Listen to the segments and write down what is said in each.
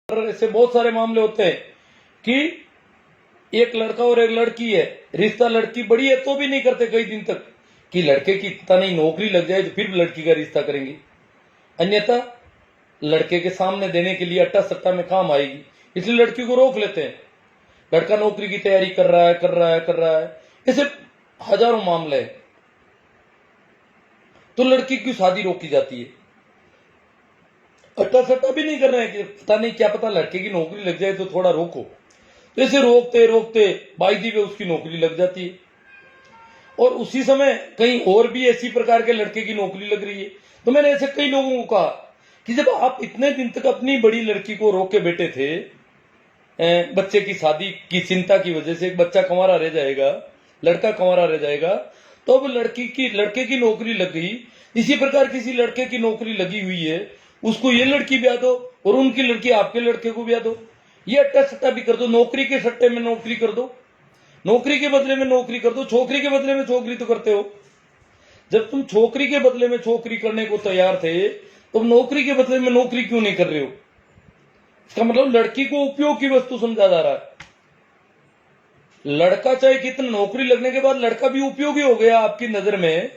ऐसे बहुत सारे मामले होते हैं कि एक लड़का और एक लड़की है, रिश्ता लड़की बड़ी है तो भी नहीं करते कई दिन तक कि लड़के की इतना नहीं नौकरी लग जाए तो फिर लड़की का रिश्ता करेंगे, अन्यथा लड़के के सामने देने के लिए अट्टा सट्टा में काम आएगी, इसलिए लड़की को रोक लेते हैं। लड़का नौकरी की तैयारी कर रहा है, ऐसे हजारों मामले हैं, तो लड़की की शादी रोकी जाती है। अट्टा सट्टा भी नहीं कर रहे हैं कि पता नहीं क्या पता लड़के की नौकरी लग जाए तो थोड़ा रोको, तो ऐसे रोकते रोकते बाई दी वे उसकी नौकरी लग जाती है। और उसी समय कहीं और भी ऐसी प्रकार के लड़के की नौकरी लग रही है। तो मैंने ऐसे कई लोगों को कहा कि जब आप इतने दिन तक अपनी बड़ी लड़की को रोक के बैठे थे, बच्चे की शादी की चिंता की वजह से एक बच्चा कंवारा रह जाएगा, लड़का कंवारा रह जाएगा, तो अब लड़के की नौकरी लग गई, इसी प्रकार किसी लड़के की नौकरी लगी हुई है, उसको ये लड़की ब्याह दो और उनकी लड़की आपके लड़के को ब्याह दो, ये अट्टा सट्टा भी कर दो, नौकरी के सट्टे में नौकरी कर दो, नौकरी के बदले में नौकरी कर दो, छोकरी के बदले में छोकरी तो करते हो। जब तुम छोकरी के बदले में छोकरी करने को तैयार थे तो नौकरी के बदले में नौकरी क्यों नहीं कर रहे हो? इसका मतलब लड़की को उपयोग की वस्तु समझा जा रहा है। लड़का चाहे कितना नौकरी लगने के बाद लड़का भी उपयोगी हो गया आपकी नजर में,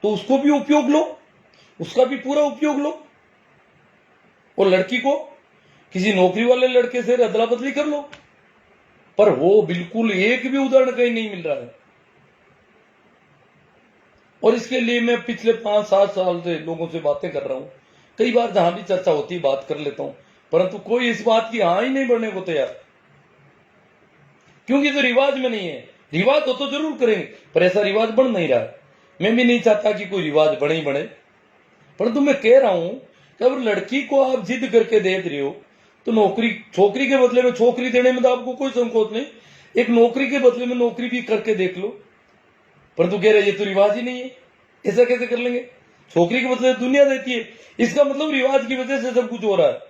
तो उसको भी उपयोग लो, उसका भी पूरा उपयोग लो, और लड़की को किसी नौकरी वाले लड़के से अदला बदली कर लो। पर वो बिल्कुल एक भी उदाहरण कहीं नहीं मिल रहा है। और इसके लिए मैं पिछले 5-7 साल से लोगों से बातें कर रहा हूं, कई बार जहां भी चर्चा होती है बात कर लेता हूं, परंतु कोई इस बात की हाँ ही नहीं बढ़ने को तैयार, क्योंकि तो रिवाज में नहीं है। रिवाज हो तो जरूर करेंगे, पर ऐसा रिवाज बन नहीं रहा है। मैं भी नहीं चाहता कि कोई रिवाज बने ही बने, परंतु मैं कह रहा हूं कि अगर लड़की को आप जिद करके दे रहे हो तो छोकरी के बदले में छोकरी देने में तो आपको कोई संकोच नहीं, एक नौकरी के बदले में नौकरी भी करके देख लो। परंतु कह रहे ये तो रिवाज ही नहीं है, ऐसा कैसे कर लेंगे? छोकरी के बदले दुनिया देती है, इसका मतलब रिवाज की वजह से सब कुछ हो रहा है।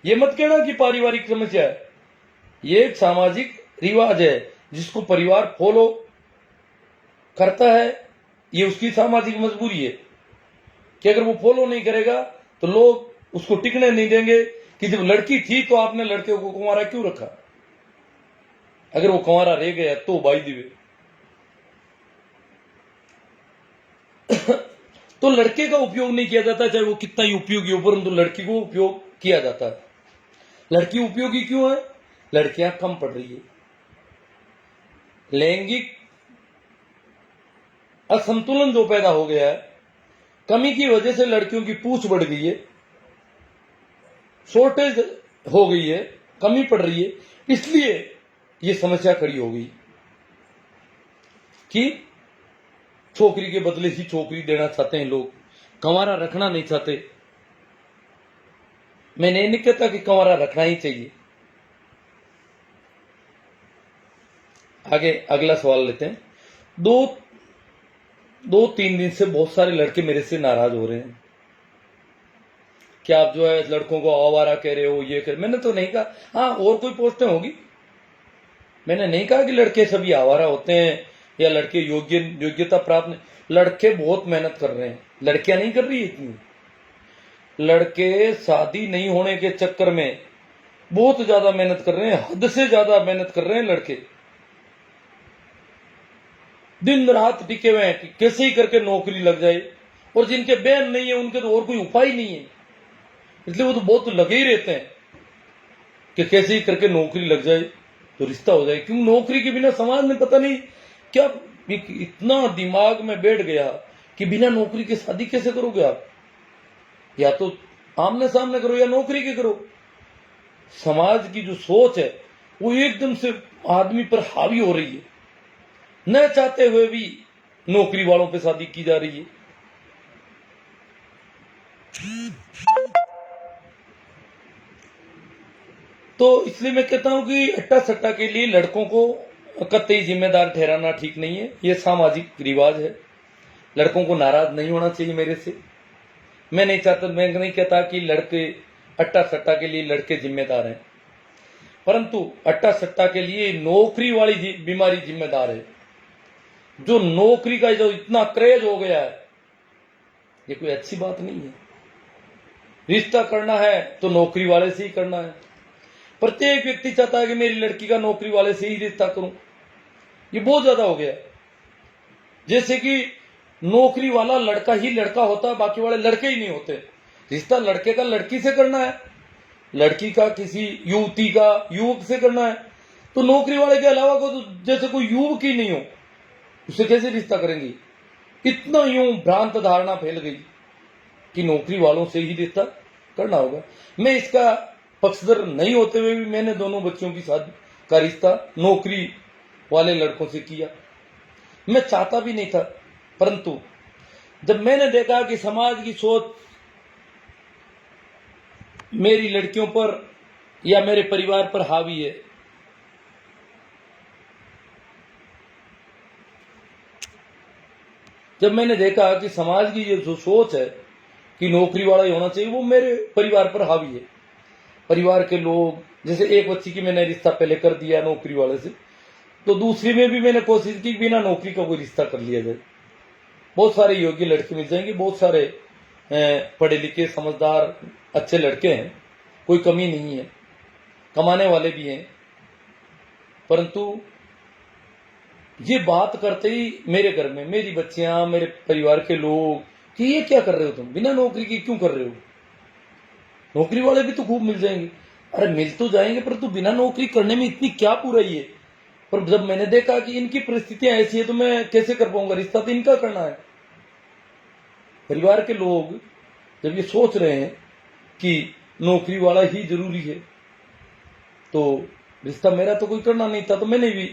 ये मत कहना कि पारिवारिक समस्या है, ये एक सामाजिक रिवाज है जिसको परिवार फॉलो करता है, ये उसकी सामाजिक मजबूरी है कि अगर वो फॉलो नहीं करेगा तो लोग उसको टिकने नहीं देंगे कि जब लड़की थी तो आपने लड़के को कुंवारा क्यों रखा, अगर वो कुंवारा रह गया तो बाई दिवे। तो लड़के का उपयोग नहीं किया जाता, चाहे वो कितना ही उपयोगी हो, परंतु लड़की को उपयोग किया जाता है। लड़की उपयोगी क्यों है? लड़कियां कम पढ़ रही है, लैंगिक असंतुलन जो पैदा हो गया है, कमी की वजह से लड़कियों की पूछ बढ़ गई है, शॉर्टेज हो गई है, कमी पड़ रही है, इसलिए ये समस्या खड़ी हो गई कि छोकरी के बदले ही छोकरी देना चाहते हैं लोग, कंवारा रखना नहीं चाहते। मैंने नहीं कहता कि कंवारा रखना ही चाहिए। आगे अगला सवाल लेते हैं। 2-3 दिन से बहुत सारे लड़के मेरे से नाराज हो रहे हैं कि आप जो है लड़कों को आवारा कह रहे हो, ये मैंने तो नहीं कहा। हाँ, और कोई पोस्टें होगी, मैंने नहीं कहा कि लड़के सभी आवारा होते हैं या लड़के योग्यता प्राप्त नहीं। लड़के बहुत मेहनत कर रहे हैं, लड़कियां नहीं कर रही इतनी। लड़के शादी नहीं होने के चक्कर में बहुत ज्यादा मेहनत कर रहे हैं, हद से ज्यादा मेहनत कर रहे हैं लड़के, दिन रात टिके हुए हैं कि कैसे ही करके नौकरी लग जाए, और जिनके बहन नहीं है उनके तो और कोई उपाय नहीं है, इसलिए वो तो बहुत लगे ही रहते हैं कि कैसे ही करके नौकरी लग जाए तो रिश्ता हो जाए। क्यों? नौकरी के बिना समाज में पता नहीं क्या इतना दिमाग में बैठ गया कि बिना नौकरी के शादी कैसे करोगे आप? या तो आमने सामने करो या नौकरी के करो। समाज की जो सोच है वो एकदम से आदमी पर हावी हो रही है, न चाहते हुए भी नौकरी वालों पे शादी की जा रही है। तो इसलिए मैं कहता हूं कि अट्टा सट्टा के लिए लड़कों को कतई जिम्मेदार ठहराना ठीक नहीं है, यह सामाजिक रिवाज है। लड़कों को नाराज नहीं होना चाहिए मेरे से। मैं नहीं कहता कि लड़के अट्टा सट्टा के लिए लड़के जिम्मेदार हैं, परंतु अट्टा सट्टा के लिए नौकरी वाली बीमारी जिम्मेदार है। जो नौकरी का जो इतना क्रेज हो गया है, ये कोई अच्छी बात नहीं है। रिश्ता करना है तो नौकरी वाले से ही करना है। प्रत्येक व्यक्ति चाहता है कि मेरी लड़की का नौकरी वाले से ही रिश्ता करूं। ये बहुत ज्यादा हो गया। जैसे कि नौकरी वाला लड़का ही लड़का होता है, बाकी वाले लड़के ही नहीं होते। रिश्ता लड़के का लड़की से करना है, लड़की का किसी युवती का युवक से करना है, तो नौकरी वाले के अलावा को तो जैसे कोई युवक ही नहीं हो, उससे कैसे रिश्ता करेंगे? इतना यूं भ्रांत धारणा फैल गई कि नौकरी वालों से ही रिश्ता करना होगा। मैं इसका पक्षधर नहीं होते हुए भी मैंने दोनों बच्चों की शादी का रिश्ता नौकरी वाले लड़कों से किया। मैं चाहता भी नहीं था, परंतु जब मैंने देखा कि समाज की सोच मेरी लड़कियों पर या मेरे परिवार पर हावी है, जब मैंने देखा कि समाज की ये जो सोच है कि नौकरी वाला ही होना चाहिए, वो मेरे परिवार पर हावी है। परिवार के लोग, जैसे एक बच्ची की मैंने रिश्ता पहले कर दिया नौकरी वाले से, तो दूसरी में भी मैंने कोशिश की बिना नौकरी का कोई रिश्ता कर लिया जाए। बहुत सारे योग्य लड़के मिल जाएंगे, बहुत सारे पढ़े लिखे समझदार अच्छे लड़के हैं, कोई कमी नहीं है, कमाने वाले भी हैं। परंतु ये बात करते ही मेरे घर में मेरी बच्चियां, मेरे परिवार के लोग कि ये क्या कर रहे हो तुम, बिना नौकरी के क्यों कर रहे हो? नौकरी वाले भी तो खूब मिल जाएंगे। अरे मिल तो जाएंगे, परंतु बिना नौकरी करने में इतनी क्या बुराई है? पर जब मैंने देखा कि इनकी परिस्थितियां ऐसी है तो मैं कैसे कर पाऊंगा, रिश्ता तो इनका करना है। परिवार के लोग जब ये सोच रहे हैं कि नौकरी वाला ही जरूरी है, तो रिश्ता मेरा तो कोई करना नहीं था, तो मैंने भी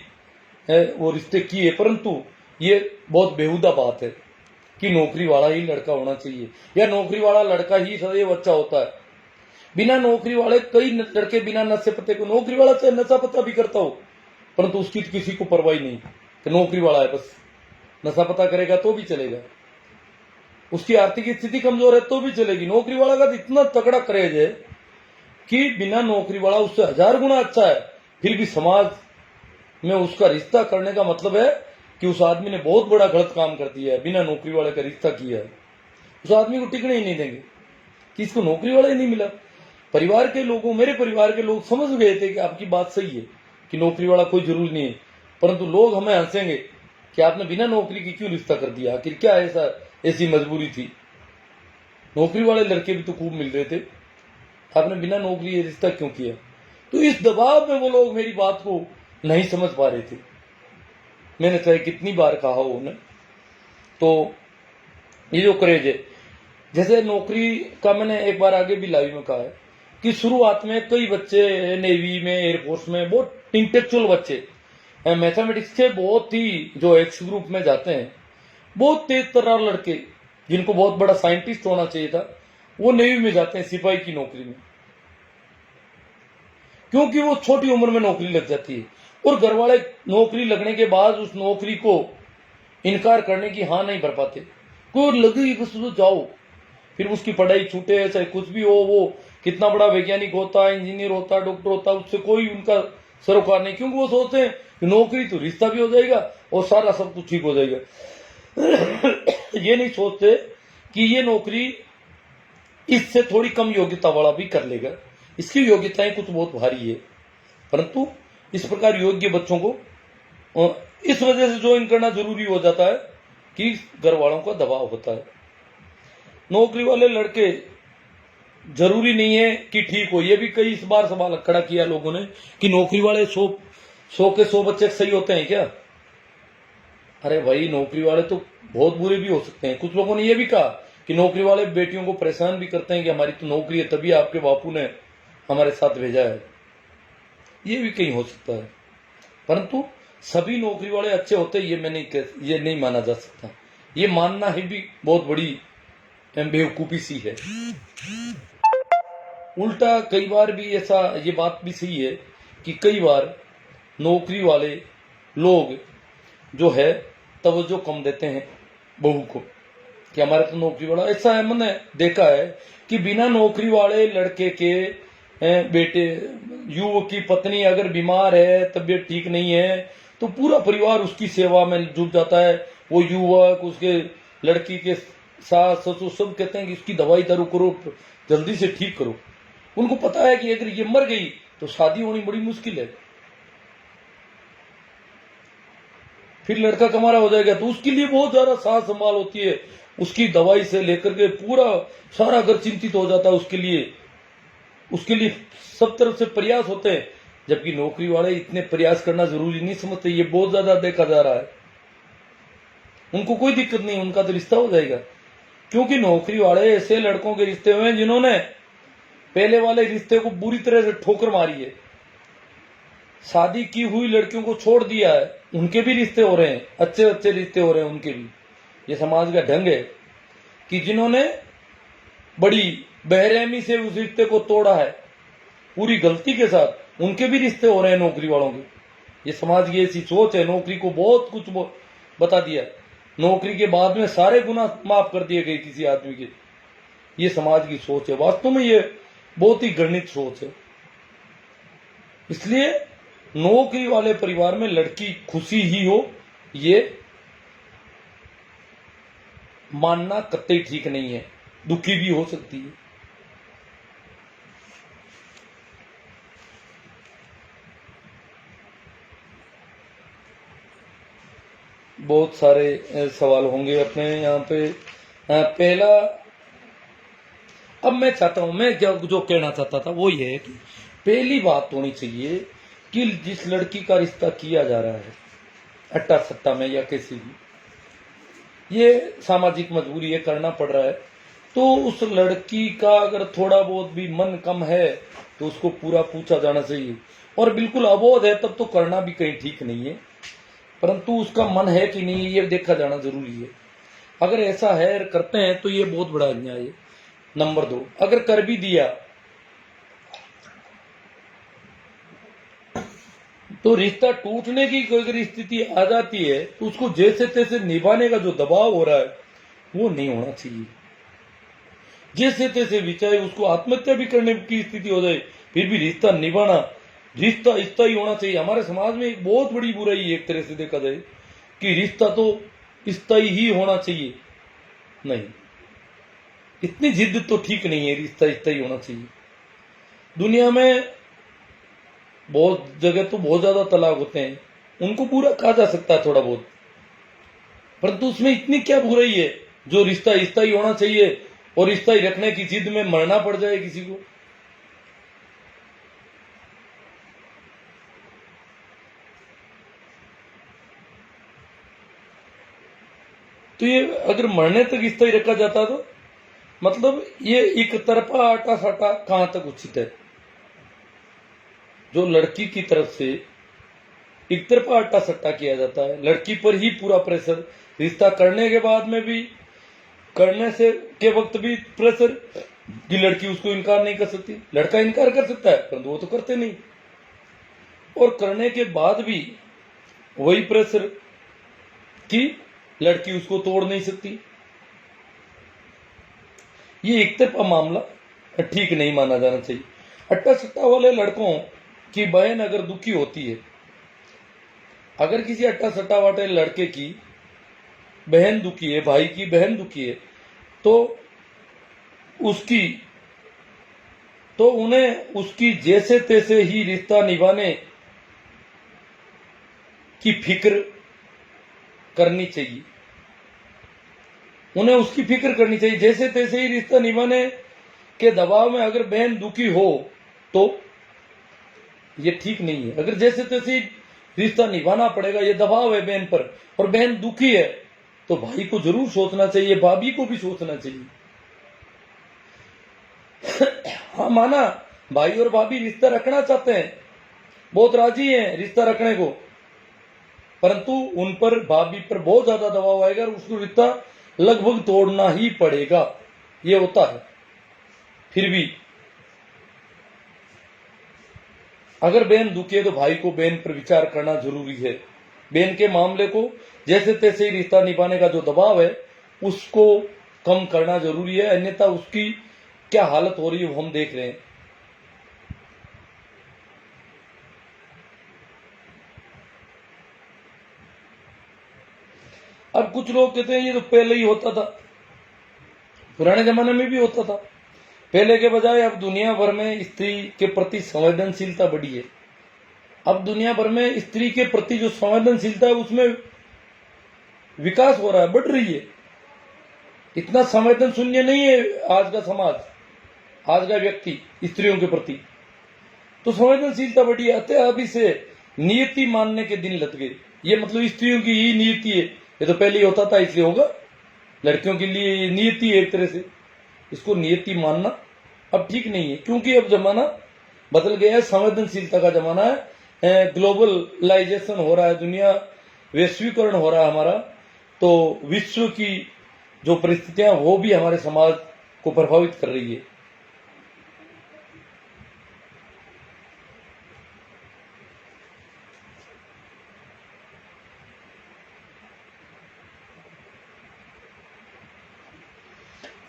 वो रिश्ते किए। परंतु ये बहुत बेहुदा बात है कि नौकरी वाला ही लड़का होना चाहिए या नौकरी वाला लड़का ही सदैव अच्छा होता है। बिना नौकरी वाले कई लड़के बिना नशे पत्ते को, नौकरी वाला चाहे नशा पत्ता भी करता हो, परंतु उसकी किसी को परवाही नहीं कि नौकरी वाला है, बस नशा पता करेगा तो भी चलेगा, उसकी आर्थिक स्थिति कमजोर है तो भी चलेगी। नौकरी वाला का इतना तगड़ा क्रेज है कि बिना नौकरी वाला उससे 1000 गुना अच्छा है, फिर भी समाज में उसका रिश्ता करने का मतलब है कि उस आदमी ने बहुत बड़ा गलत काम कर दिया है, बिना नौकरी वाले का रिश्ता किया है। उस आदमी को टिकने ही नहीं देंगे कि इसको नौकरी वाला ही नहीं मिला। परिवार के लोगों, मेरे परिवार के लोग समझ गए थे कि आपकी बात सही है कि नौकरी वाला कोई जरूरी नहीं है, परंतु लोग हमें हंसेंगे कि आपने बिना नौकरी की क्यों रिश्ता कर दिया, आखिर क्या ऐसी मजबूरी थी? नौकरी वाले लड़के भी तो खूब मिल रहे थे, आपने बिना नौकरी ये रिश्ता क्यों किया? तो इस दबाव में वो लोग मेरी बात को नहीं समझ पा रहे थे। मैंने चाहे कितनी बार कहा हो उन्हें। तो ये जो क्रेज है, जैसे नौकरी का मैंने एक बार आगे भी लाइव में कहा है कि शुरुआत में कई बच्चे नेवी में, एयरफोर्स में, बहुत इंटेलेक्चुअल बच्चे मैथमेटिक्स के बहुत ही जो एक्स ग्रुप में जाते हैं, बहुत तेज तर्रार लड़के जिनको बहुत बड़ा साइंटिस्ट होना चाहिए था, वो नेवी में जाते हैं सिपाही की नौकरी में, क्योंकि वो छोटी उम्र में नौकरी लग जाती है और घर वाले नौकरी लगने के बाद उस नौकरी को इनकार करने की हाँ नहीं भर पाते। कोई लगेगी बस तो जाओ, फिर उसकी पढ़ाई छूटे चाहे कुछ भी हो, वो कितना बड़ा वैज्ञानिक होता, इंजीनियर होता, डॉक्टर होता, उससे कोई उनका सरोकार नहीं, क्योंकि वो सोचते हैं कि नौकरी तो रिश्ता भी हो जाएगा और सारा सब कुछ ठीक हो जाएगा। ये नहीं सोचते कि ये नौकरी इससे थोड़ी कम योग्यता वाला भी कर लेगा, इसकी योग्यताएं कुछ बहुत भारी है, परंतु इस प्रकार योग्य बच्चों को इस वजह से ज्वाइन करना जरूरी हो जाता है कि घर वालों का दबाव होता है। नौकरी वाले लड़के जरूरी नहीं है कि ठीक हो। ये भी कई बार सवाल खड़ा किया लोगों ने कि नौकरी वाले 100 के 100 बच्चे सही होते हैं क्या? अरे भाई, नौकरी वाले तो बहुत बुरे भी हो सकते हैं। कुछ लोगों ने यह भी कहा कि नौकरी वाले बेटियों को परेशान भी करते हैं कि हमारी तो नौकरी है, तभी आपके बापू ने हमारे साथ भेजा है। ये भी कहीं हो सकता है, परंतु सभी नौकरी वाले अच्छे होते हैं ये नहीं माना जा सकता। ये मानना ही भी बहुत बड़ी बेवकूफी सी है। उल्टा कई बार भी ऐसा, ये बात भी सही है कि कई बार नौकरी वाले लोग जो है तवज्जो कम देते हैं बहू को कि हमारे तो नौकरी वाला। ऐसा है, मैंने देखा है कि बिना नौकरी वाले लड़के के बेटे, युवक की पत्नी अगर बीमार है, तबीयत ठीक नहीं है, तो पूरा परिवार उसकी सेवा में जुट जाता है। वो युवक, उसके लड़की के सास ससुर सब कहते हैं कि उसकी दवाई दारू करो, जल्दी से ठीक करो। उनको पता है कि अगर ये मर गई तो शादी होनी बड़ी मुश्किल है। फिर लड़का कमारा हो जाएगा तो उसके लिए बहुत ज्यादा साथ संभाल होती है, उसकी दवाई से लेकर के पूरा सारा घर चिंतित हो जाता है उसके लिए सब तरफ से प्रयास होते हैं। जबकि नौकरी वाले इतने प्रयास करना जरूरी नहीं समझते, ये बहुत ज्यादा देखा जा रहा है। उनको कोई दिक्कत नहीं, उनका तो रिश्ता हो जाएगा। क्योंकि नौकरी वाले ऐसे लड़कों के रिश्ते हुए हैं जिन्होंने पहले वाले रिश्ते को बुरी तरह से ठोकर मारी है, शादी की हुई लड़कियों को छोड़ दिया है, उनके भी रिश्ते हो रहे हैं, अच्छे अच्छे रिश्ते हो रहे हैं उनके भी। ये समाज का ढंग है कि जिन्होंने बड़ी बेरहमी से उस रिश्ते को तोड़ा है पूरी गलती के साथ, उनके भी रिश्ते हो रहे हैं नौकरी वालों के। ये समाज की ऐसी सोच है, नौकरी को बहुत कुछ बता दिया, नौकरी के बाद में सारे गुनाह माफ कर दिए गए किसी आदमी के। ये समाज की सोच है, वास्तव में ये बहुत ही घृणित सोच है। इसलिए नौकरी वाले परिवार में लड़की खुशी ही हो, ये मानना कतई ठीक नहीं है, दुखी भी हो सकती है। बहुत सारे सवाल होंगे अपने यहाँ पे। पहला, अब मैं चाहता हूं, मैं जो कहना चाहता था वो ये है कि पहली बात होनी चाहिए कि जिस लड़की का रिश्ता किया जा रहा है अट्टा सट्टा में या किसी भी, ये सामाजिक मजबूरी है, करना पड़ रहा है, तो उस लड़की का अगर थोड़ा बहुत भी मन कम है तो उसको पूरा पूछा जाना चाहिए। और बिल्कुल अबोध है तब तो करना भी कहीं ठीक नहीं है, परंतु उसका मन है कि नहीं ये देखा जाना जरूरी है। अगर ऐसा है करते हैं तो ये बहुत बड़ा अन्याय है। नंबर 2, अगर कर भी दिया तो रिश्ता टूटने की कोई स्थिति आ जाती है तो उसको जैसे तैसे निभाने का जो दबाव हो रहा है वो नहीं होना चाहिए। जैसे तैसे भी, चाहे उसको आत्महत्या भी करने की स्थिति हो जाए, फिर भी रिश्ता निभाना, रिश्ता स्थायी होना चाहिए। हमारे समाज में एक बहुत बड़ी बुराई है एक तरह से देखा जाए कि रिश्ता तो स्थायी ही होना चाहिए। नहीं, इतनी जिद तो ठीक नहीं है, रिश्ता स्थायी होना चाहिए। दुनिया में बहुत जगह तो बहुत ज्यादा तलाक होते हैं, उनको पूरा कहा जा सकता है थोड़ा बहुत, परंतु उसमें इतनी क्या बुराई है जो रिश्ता स्थायी होना चाहिए और स्थायी रखने की जिद में मरना पड़ जाए किसी को। तो ये अगर मरने तक स्थायी रखा जाता तो मतलब ये एक तरफा आटा साटा कहां तक उचित है। जो लड़की की तरफ से एक तरफा आटा सट्टा किया जाता है, लड़की पर ही पूरा प्रेशर, रिश्ता करने के बाद में भी, करने से के वक्त भी प्रेशर कि लड़की उसको इनकार नहीं कर सकती। लड़का इनकार कर सकता है परंतु वो तो करते नहीं, और करने के बाद भी वही प्रेशर कि लड़की उसको तोड़ नहीं सकती। ये एक तरफा मामला ठीक नहीं माना जाना चाहिए। अट्टा सट्टा वाले लड़कों की बहन अगर दुखी होती है, अगर किसी अट्टा सट्टा वाले लड़के की बहन दुखी है, भाई की बहन दुखी है, तो उन्हें उसकी जैसे तैसे ही रिश्ता निभाने की फिक्र करनी चाहिए। उन्हें उसकी फिक्र करनी चाहिए, जैसे तैसे ही रिश्ता निभाने के दबाव में अगर बहन दुखी हो तो ये ठीक नहीं है। अगर जैसे तैसे रिश्ता निभाना पड़ेगा, ये दबाव है बहन पर, और बहन दुखी है, तो भाई को जरूर सोचना चाहिए, भाभी को भी सोचना चाहिए। हाँ, माना भाई और भाभी रिश्ता रखना चाहते हैं, बहुत राजी हैं रिश्ता रखने को, परंतु उन पर, भाभी पर बहुत ज्यादा दबाव आएगा और उसको रिश्ता लगभग तोड़ना ही पड़ेगा, ये होता है। फिर भी अगर बहन दुखी है तो भाई को बहन पर विचार करना जरूरी है। बहन के मामले को जैसे तैसे ही रिश्ता निभाने का जो दबाव है उसको कम करना जरूरी है, अन्यथा उसकी क्या हालत हो रही है वो हम देख रहे हैं। अब कुछ लोग कहते हैं ये तो पहले ही होता था, पुराने जमाने में भी होता था। पहले के बजाय अब दुनिया भर में स्त्री के प्रति संवेदनशीलता बढ़ी है। अब दुनिया भर में स्त्री के प्रति जो संवेदनशीलता है उसमें विकास हो रहा है, बढ़ रही है। इतना संवेदन शून्य नहीं है आज का समाज, आज का व्यक्ति स्त्रियों के प्रति। तो संवेदनशीलता बढ़ी है। अतः अभी से नियति मानने के दिन लग गए। ये मतलब स्त्रियों की ही नियति है, ये तो पहले ही होता था इसलिए होगा। लड़कियों के लिए ये नियति है एक तरह से, इसको नियति मानना अब ठीक नहीं है, क्योंकि अब जमाना बदल गया है, संवेदनशीलता का जमाना है, ग्लोबलाइजेशन हो रहा है, दुनिया वैश्वीकरण हो रहा है हमारा। तो विश्व की जो परिस्थितियां वो भी हमारे समाज को प्रभावित कर रही है।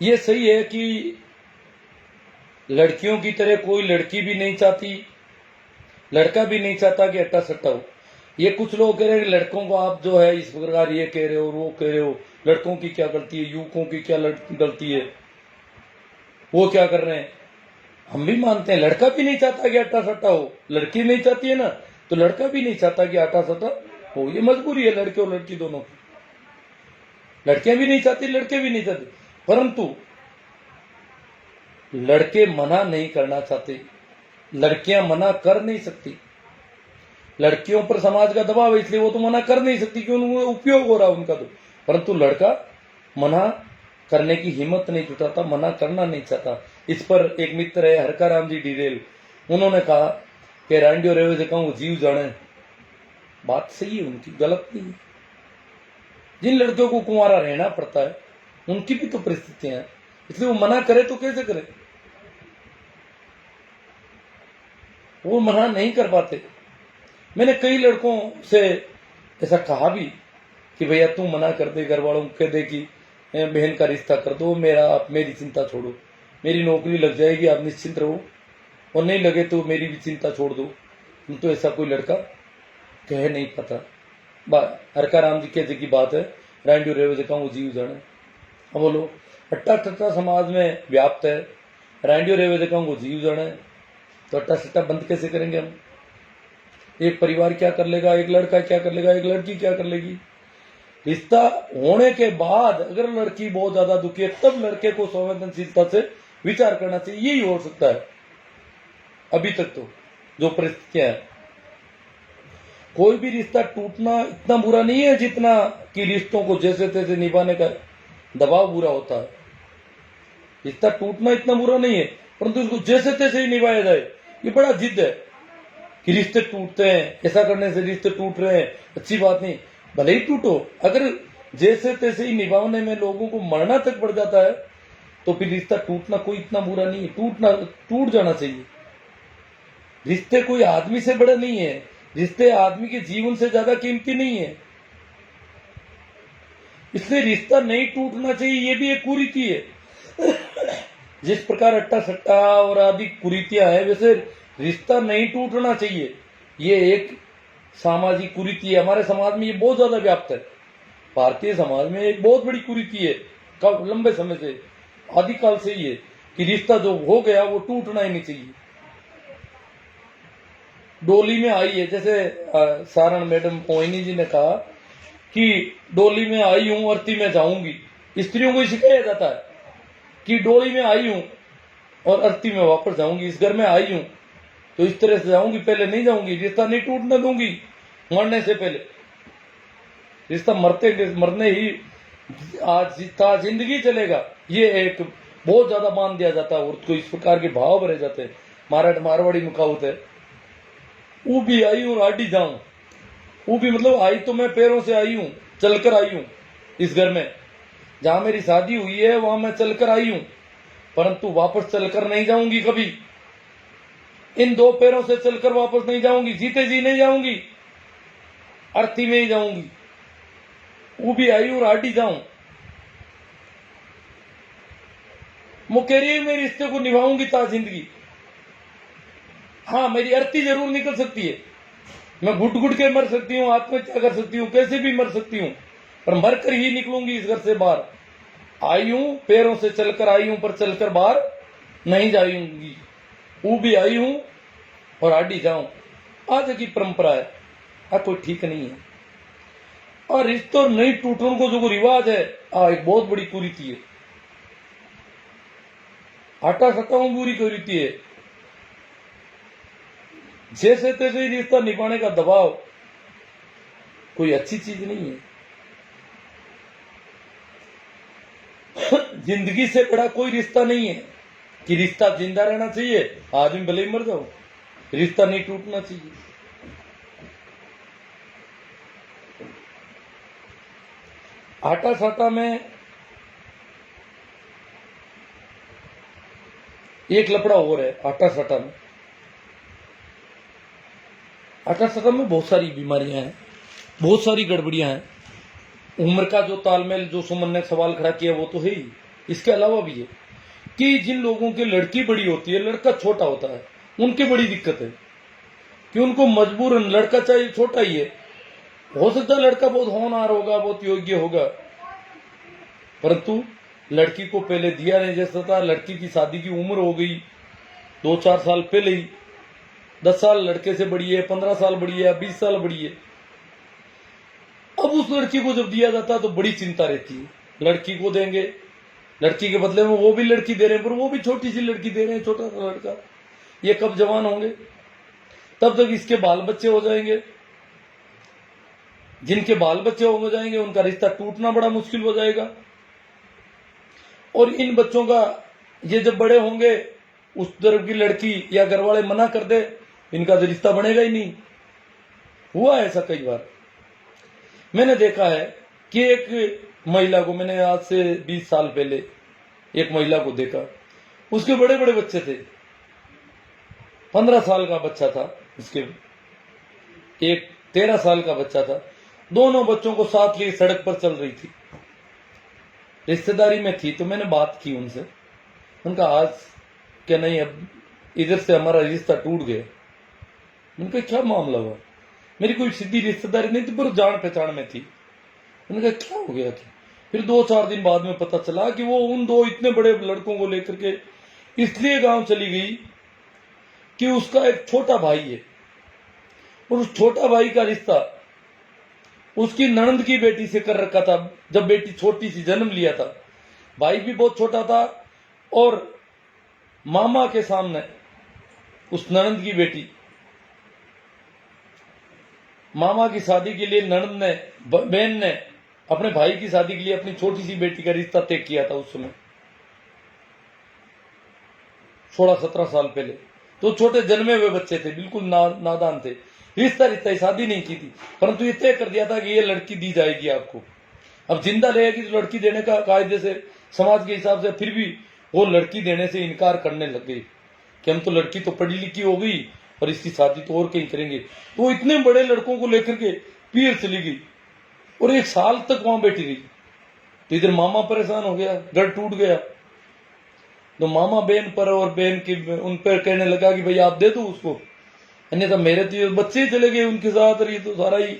ये सही है कि लड़कियों की तरह कोई लड़की भी नहीं चाहती, लड़का भी नहीं चाहता कि अट्टा सट्टा हो। ये कुछ लोग कह रहे हैं लड़कों को आप जो है इस प्रकार ये कह रहे हो, वो कह रहे हो, लड़कों की क्या गलती है, युवकों की क्या गलती है, वो क्या कर रहे हैं। हम भी मानते हैं लड़का भी नहीं चाहता कि अट्टा सट्टा हो, लड़की नहीं चाहती है ना, तो लड़का भी नहीं चाहता कि अट्टा सट्टा हो। ये मजबूरी है लड़के और लड़की दोनों की। लड़कियां भी नहीं चाहती, लड़के भी नहीं चाहते, परंतु लड़के मना नहीं करना चाहते, लड़कियां मना कर नहीं सकती। लड़कियों पर समाज का दबाव है इसलिए वो तो मना कर नहीं सकती, क्यों उनको उपयोग हो रहा है उनका तो। परंतु लड़का मना करने की हिम्मत नहीं जुटाता, मना करना नहीं चाहता। इस पर एक मित्र है हरका राम जी डिरेल, उन्होंने कहा कि रांडियो रेवे से कहूं जीव जाने। बात सही है उनकी, गलत नहीं है। जिन लड़कियों को कुंवारा रहना पड़ता है उनकी भी तो परिस्थितियां हैं, इसलिए वो मना करे तो कैसे करे, वो मना नहीं कर पाते। मैंने कई लड़कों से ऐसा कहा भी कि भैया तू मना कर दे, घर वालों को कह दे कि बहन का रिश्ता कर दो, आप मेरी चिंता छोड़ो, मेरी नौकरी लग जाएगी, आप निश्चिंत रहो, और नहीं लगे तो मेरी भी चिंता छोड़ दो। तो ऐसा कोई लड़का कह नहीं पाता। हरका राम जी कहते की बात है, रांडियो रेवे कहूँ वो जीव जाने। अब बोलो अट्टा सट्टा समाज में व्याप्त है, रांडियो रेवे कहूँ वो जीव जाने, तो अट्टा सट्टा बंद कैसे करेंगे हम। एक परिवार क्या कर लेगा, एक लड़का क्या कर लेगा, एक लड़की क्या कर लेगी। रिश्ता होने के बाद अगर लड़की बहुत ज्यादा दुखी है तब लड़के को संवेदनशीलता से विचार करना चाहिए, यही हो सकता है। अभी तक तो जो परिस्थितियां है, कोई भी रिश्ता टूटना इतना बुरा नहीं है जितना कि रिश्तों को जैसे तैसे निभाने का दबाव बुरा होता है। रिश्ता टूटना इतना बुरा नहीं है, परंतु इसको जैसे तैसे ही निभाया जाए, ये बड़ा जिद है कि रिश्ते टूटते हैं, ऐसा करने से रिश्ते टूट रहे हैं, अच्छी बात नहीं। भले ही टूटो, अगर जैसे तैसे ही निभाने में लोगों को मरना तक पड़ जाता है तो फिर रिश्ता टूटना कोई इतना बुरा नहीं है, टूट जाना चाहिए। रिश्ते कोई आदमी से बड़े नहीं है, रिश्ते आदमी के जीवन से ज्यादा कीमती नहीं है, इसलिए रिश्ता नहीं टूटना चाहिए, ये भी एक कुरीति है। जिस प्रकार अट्टा सट्टा और आदि कुरीतियां है, वैसे रिश्ता नहीं टूटना चाहिए, ये एक सामाजिक कुरीति है। हमारे समाज में ये बहुत ज्यादा व्याप्त है। भारतीय समाज में एक बहुत बड़ी कुरीति है, लंबे समय से, आदिकाल से ही है कि रिश्ता जो हो गया वो टूटना ही नहीं चाहिए। डोली में आई है, जैसे सारण मैडम मोहिनी जी ने कहा कि डोली में आई हूं, अर्थी में जाऊंगी। स्त्रियों को सिखाया जाता है कि डोली में आई हूं और अर्थी में वापस जाऊंगी, इस घर में आई हूं तो इस तरह से जाऊंगी, पहले नहीं जाऊंगी, रिश्ता नहीं टूटने दूंगी मरने से पहले। रिश्ता मरने ही आज जिंदगी चलेगा, ये एक बहुत ज्यादा मान दिया जाता है और उसको इस प्रकार के भाव भरे जाते हैं। मारवाड़ी में कहावत है, वो भी आई हूं आडी जाऊं। वो भी मतलब आई तो मैं पैरों से आई हूं, चलकर आई हूं। इस घर में जहां मेरी शादी हुई है वहां मैं चलकर आई हूं, परंतु वापस चलकर नहीं जाऊंगी कभी। इन दो पैरों से चलकर वापस नहीं जाऊंगी, जीते जी नहीं जाऊंगी, अर्थी में ही जाऊंगी। वो भी आई और आडी जाऊं। मुकेरी में रिश्ते को निभाऊंगी ता जिंदगी। हाँ, मेरी अर्थी जरूर निकल सकती है, मैं घुट घुट के मर सकती हूँ, आत्महत्या कर सकती हूँ, कैसे भी मर सकती हूँ, पर मरकर ही निकलूंगी इस घर से बाहर। आई हूं, पैरों से चलकर आई हूं, पर चलकर बाहर नहीं जाऊंगी, वो भी आई हूं और आडी जाऊं, आज की परंपरा है, आ कोई ठीक नहीं है। और रिश्तों नहीं टूटने को जो रिवाज है, एक बहुत बड़ी कुरीति है। आटा सत्ताओं बुरी कुरीति है। जैसे तैसे ही रिश्ता निभाने का दबाव कोई अच्छी चीज नहीं है। जिंदगी से बड़ा कोई रिश्ता नहीं है कि रिश्ता जिंदा रहना चाहिए, आदमी भले ही मर जाओ, रिश्ता नहीं टूटना चाहिए। आटा साटा में एक लफड़ा और है। आटा साटा में बहुत सारी बीमारियां हैं, बहुत सारी गड़बड़ियां हैं। उम्र का जो तालमेल, जो सुमन ने सवाल खड़ा किया, वो तो है ही। इसके अलावा भी है कि जिन लोगों की लड़की बड़ी होती है, लड़का छोटा होता है, उनकी बड़ी दिक्कत है कि उनको मजबूरन लड़का चाहिए, छोटा ही है। हो सकता है लड़का बहुत होनहार होगा, बहुत योग्य होगा, परंतु लड़की को पहले दिया नहीं जैसा था। लड़की की शादी की उम्र हो गई 2-4 साल पहले ही, 10 साल लड़के से बड़ी है, 15 साल बड़ी है, 20 साल बड़ी है। अब उस लड़की को जब दिया जाता है तो बड़ी चिंता रहती है, लड़की को देंगे, लड़की के बदले में वो भी लड़की दे रहे हैं, पर वो भी छोटी सी लड़की दे रहे हैं, छोटा सा लड़का। ये कब जवान होंगे, तब तक इसके बाल बच्चे हो जाएंगे। जिनके बाल बच्चे हो जाएंगे उनका रिश्ता टूटना बड़ा मुश्किल हो जाएगा। और इन बच्चों का ये जब बड़े होंगे, उस तरफ की लड़की या घर वाले मना कर दे, इनका तो रिश्ता बनेगा ही नहीं। हुआ ऐसा कई बार। मैंने देखा है कि एक महिला को, मैंने आज से 20 साल पहले एक महिला को देखा, उसके बड़े बड़े बच्चे थे, 15 साल का बच्चा था उसके, एक 13 साल का बच्चा था। दोनों बच्चों को साथ लिए सड़क पर चल रही थी, रिश्तेदारी में थी। तो मैंने बात की उनसे, उनका आज क्या नहीं, अब इधर से हमारा रिश्ता टूट गया। उनका क्या मामला हुआ? मेरी कोई सीधी रिश्तेदारी नहीं थी, पर जान पहचान में थी। उनका क्या हो गया था? फिर 2-4 दिन बाद में पता चला कि वो उन दो इतने बड़े लड़कों को लेकर के इसलिए गांव चली गई कि उसका एक छोटा भाई है, और उस छोटा भाई का रिश्ता उसकी ननंद की बेटी से कर रखा था। जब बेटी छोटी सी जन्म लिया था, भाई भी बहुत छोटा था, और मामा के सामने उस ननंद की बेटी, मामा की शादी के लिए ननंद ने, बहन ने अपने भाई की शादी के लिए अपनी छोटी सी बेटी का रिश्ता तय किया था उस समय, 16-17 साल पहले। तो छोटे जन्मे हुए बच्चे थे, बिल्कुल नादान थे, रिश्ता शादी नहीं की थी, परंतु ये तय कर दिया था कि ये लड़की दी जाएगी आपको। अब जिंदा रहेगी तो लड़की देने का कायदे से, समाज के हिसाब से, फिर भी वो लड़की देने से इनकार करने लग गई कि हम तो, लड़की तो पढ़ी लिखी हो गई और इसकी शादी तो और कहीं करेंगे। तो वो इतने बड़े लड़कों को लेकर के पीर चली गई और 1 साल तक वहां बैठी रही। तो इधर मामा परेशान हो गया, घर टूट गया। तो मामा बहन पर और बहन की उन पर कहने लगा कि भाई आप दे दो उसको, अन्यथा मेरे तो बच्चे ही चले गए उनके साथ, और ये तो सारा ही,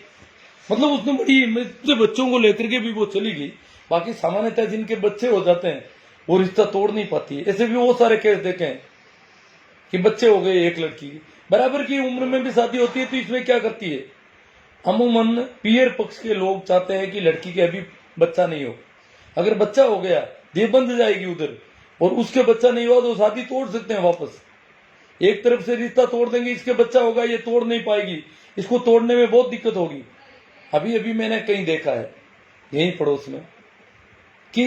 मतलब उसने बड़ी बच्चों को लेकर के भी वो चली गई। बाकी सामान्यतः जिनके बच्चे हो जाते हैं वो रिश्ता तोड़ नहीं पाती है। ऐसे भी वो सारे केस देखे हैं कि बच्चे हो गए एक लड़की की, बराबर की उम्र में भी शादी होती है। तो इसमें क्या करती है, अमूमन पियर पक्ष के लोग चाहते हैं कि लड़की के अभी बच्चा नहीं हो। अगर बच्चा हो गया, देह बंध जाएगी उधर, और उसके बच्चा नहीं हुआ तो शादी तोड़ सकते हैं वापस। एक तरफ से रिश्ता तोड़ देंगे, इसके बच्चा होगा, ये तोड़ नहीं पाएगी, इसको तोड़ने में बहुत दिक्कत होगी। अभी अभी मैंने कहीं देखा है यहीं पड़ोस में कि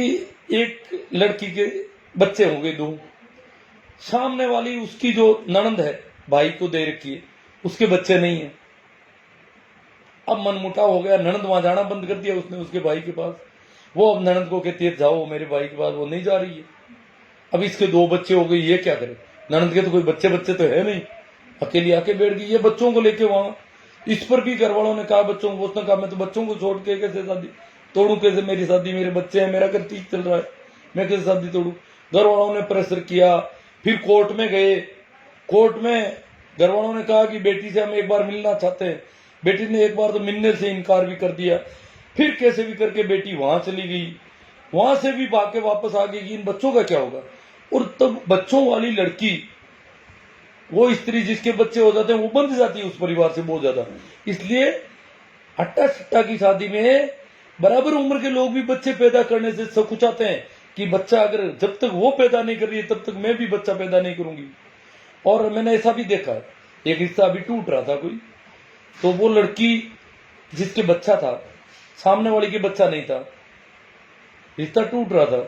एक लड़की के बच्चे हो गए 2, सामने वाली उसकी जो ननंद है, भाई को दे रखी है, उसके बच्चे नहीं है। अब मनमुटाव हो गया, ननंद वहां जाना बंद कर दिया उसने उसके भाई के पास। वो अब ननंद को कहती है जाओ मेरे भाई के पास, वो नहीं जा रही है। अब इसके 2 बच्चे हो गए, ये क्या करे? ननंद के तो कोई बच्चे तो है नहीं, अकेली आके बैठ गई ये बच्चों को लेके वहां। इस पर भी घर वालों ने कहा बच्चों को, उसने कहा मैं तो बच्चों को छोड़ के कैसे शादी तोड़ू, कैसे मेरी शादी, मेरे बच्चे हैं, मेरा घर ठीक चल रहा है, मैं कैसे शादी तोड़ू? घर वालों ने प्रेशर किया, फिर कोर्ट में गए। कोर्ट में घर वालों ने कहा कि बेटी से हम एक बार मिलना चाहते हैं। बेटी ने एक बार तो मिलने से इनकार भी कर दिया। फिर कैसे भी करके बेटी वहां चली गई, वहां से भी भाग के वापस आ गई कि इन बच्चों का क्या होगा। और तब बच्चों वाली लड़की, वो स्त्री जिसके बच्चे हो जाते हैं, वो बंध जाती है उस परिवार से बहुत ज्यादा। इसलिए अट्टा सट्टा की शादी में बराबर उम्र के लोग भी बच्चे पैदा करने से सकुचाते हैं कि बच्चा अगर जब तक वो पैदा नहीं कर रही है तब तक मैं भी बच्चा पैदा नहीं करूंगी। और मैंने ऐसा भी देखा, एक रिश्ता अभी टूट रहा था कोई, तो वो लड़की जिसके बच्चा था, सामने वाली के बच्चा नहीं था, रिश्ता टूट रहा था,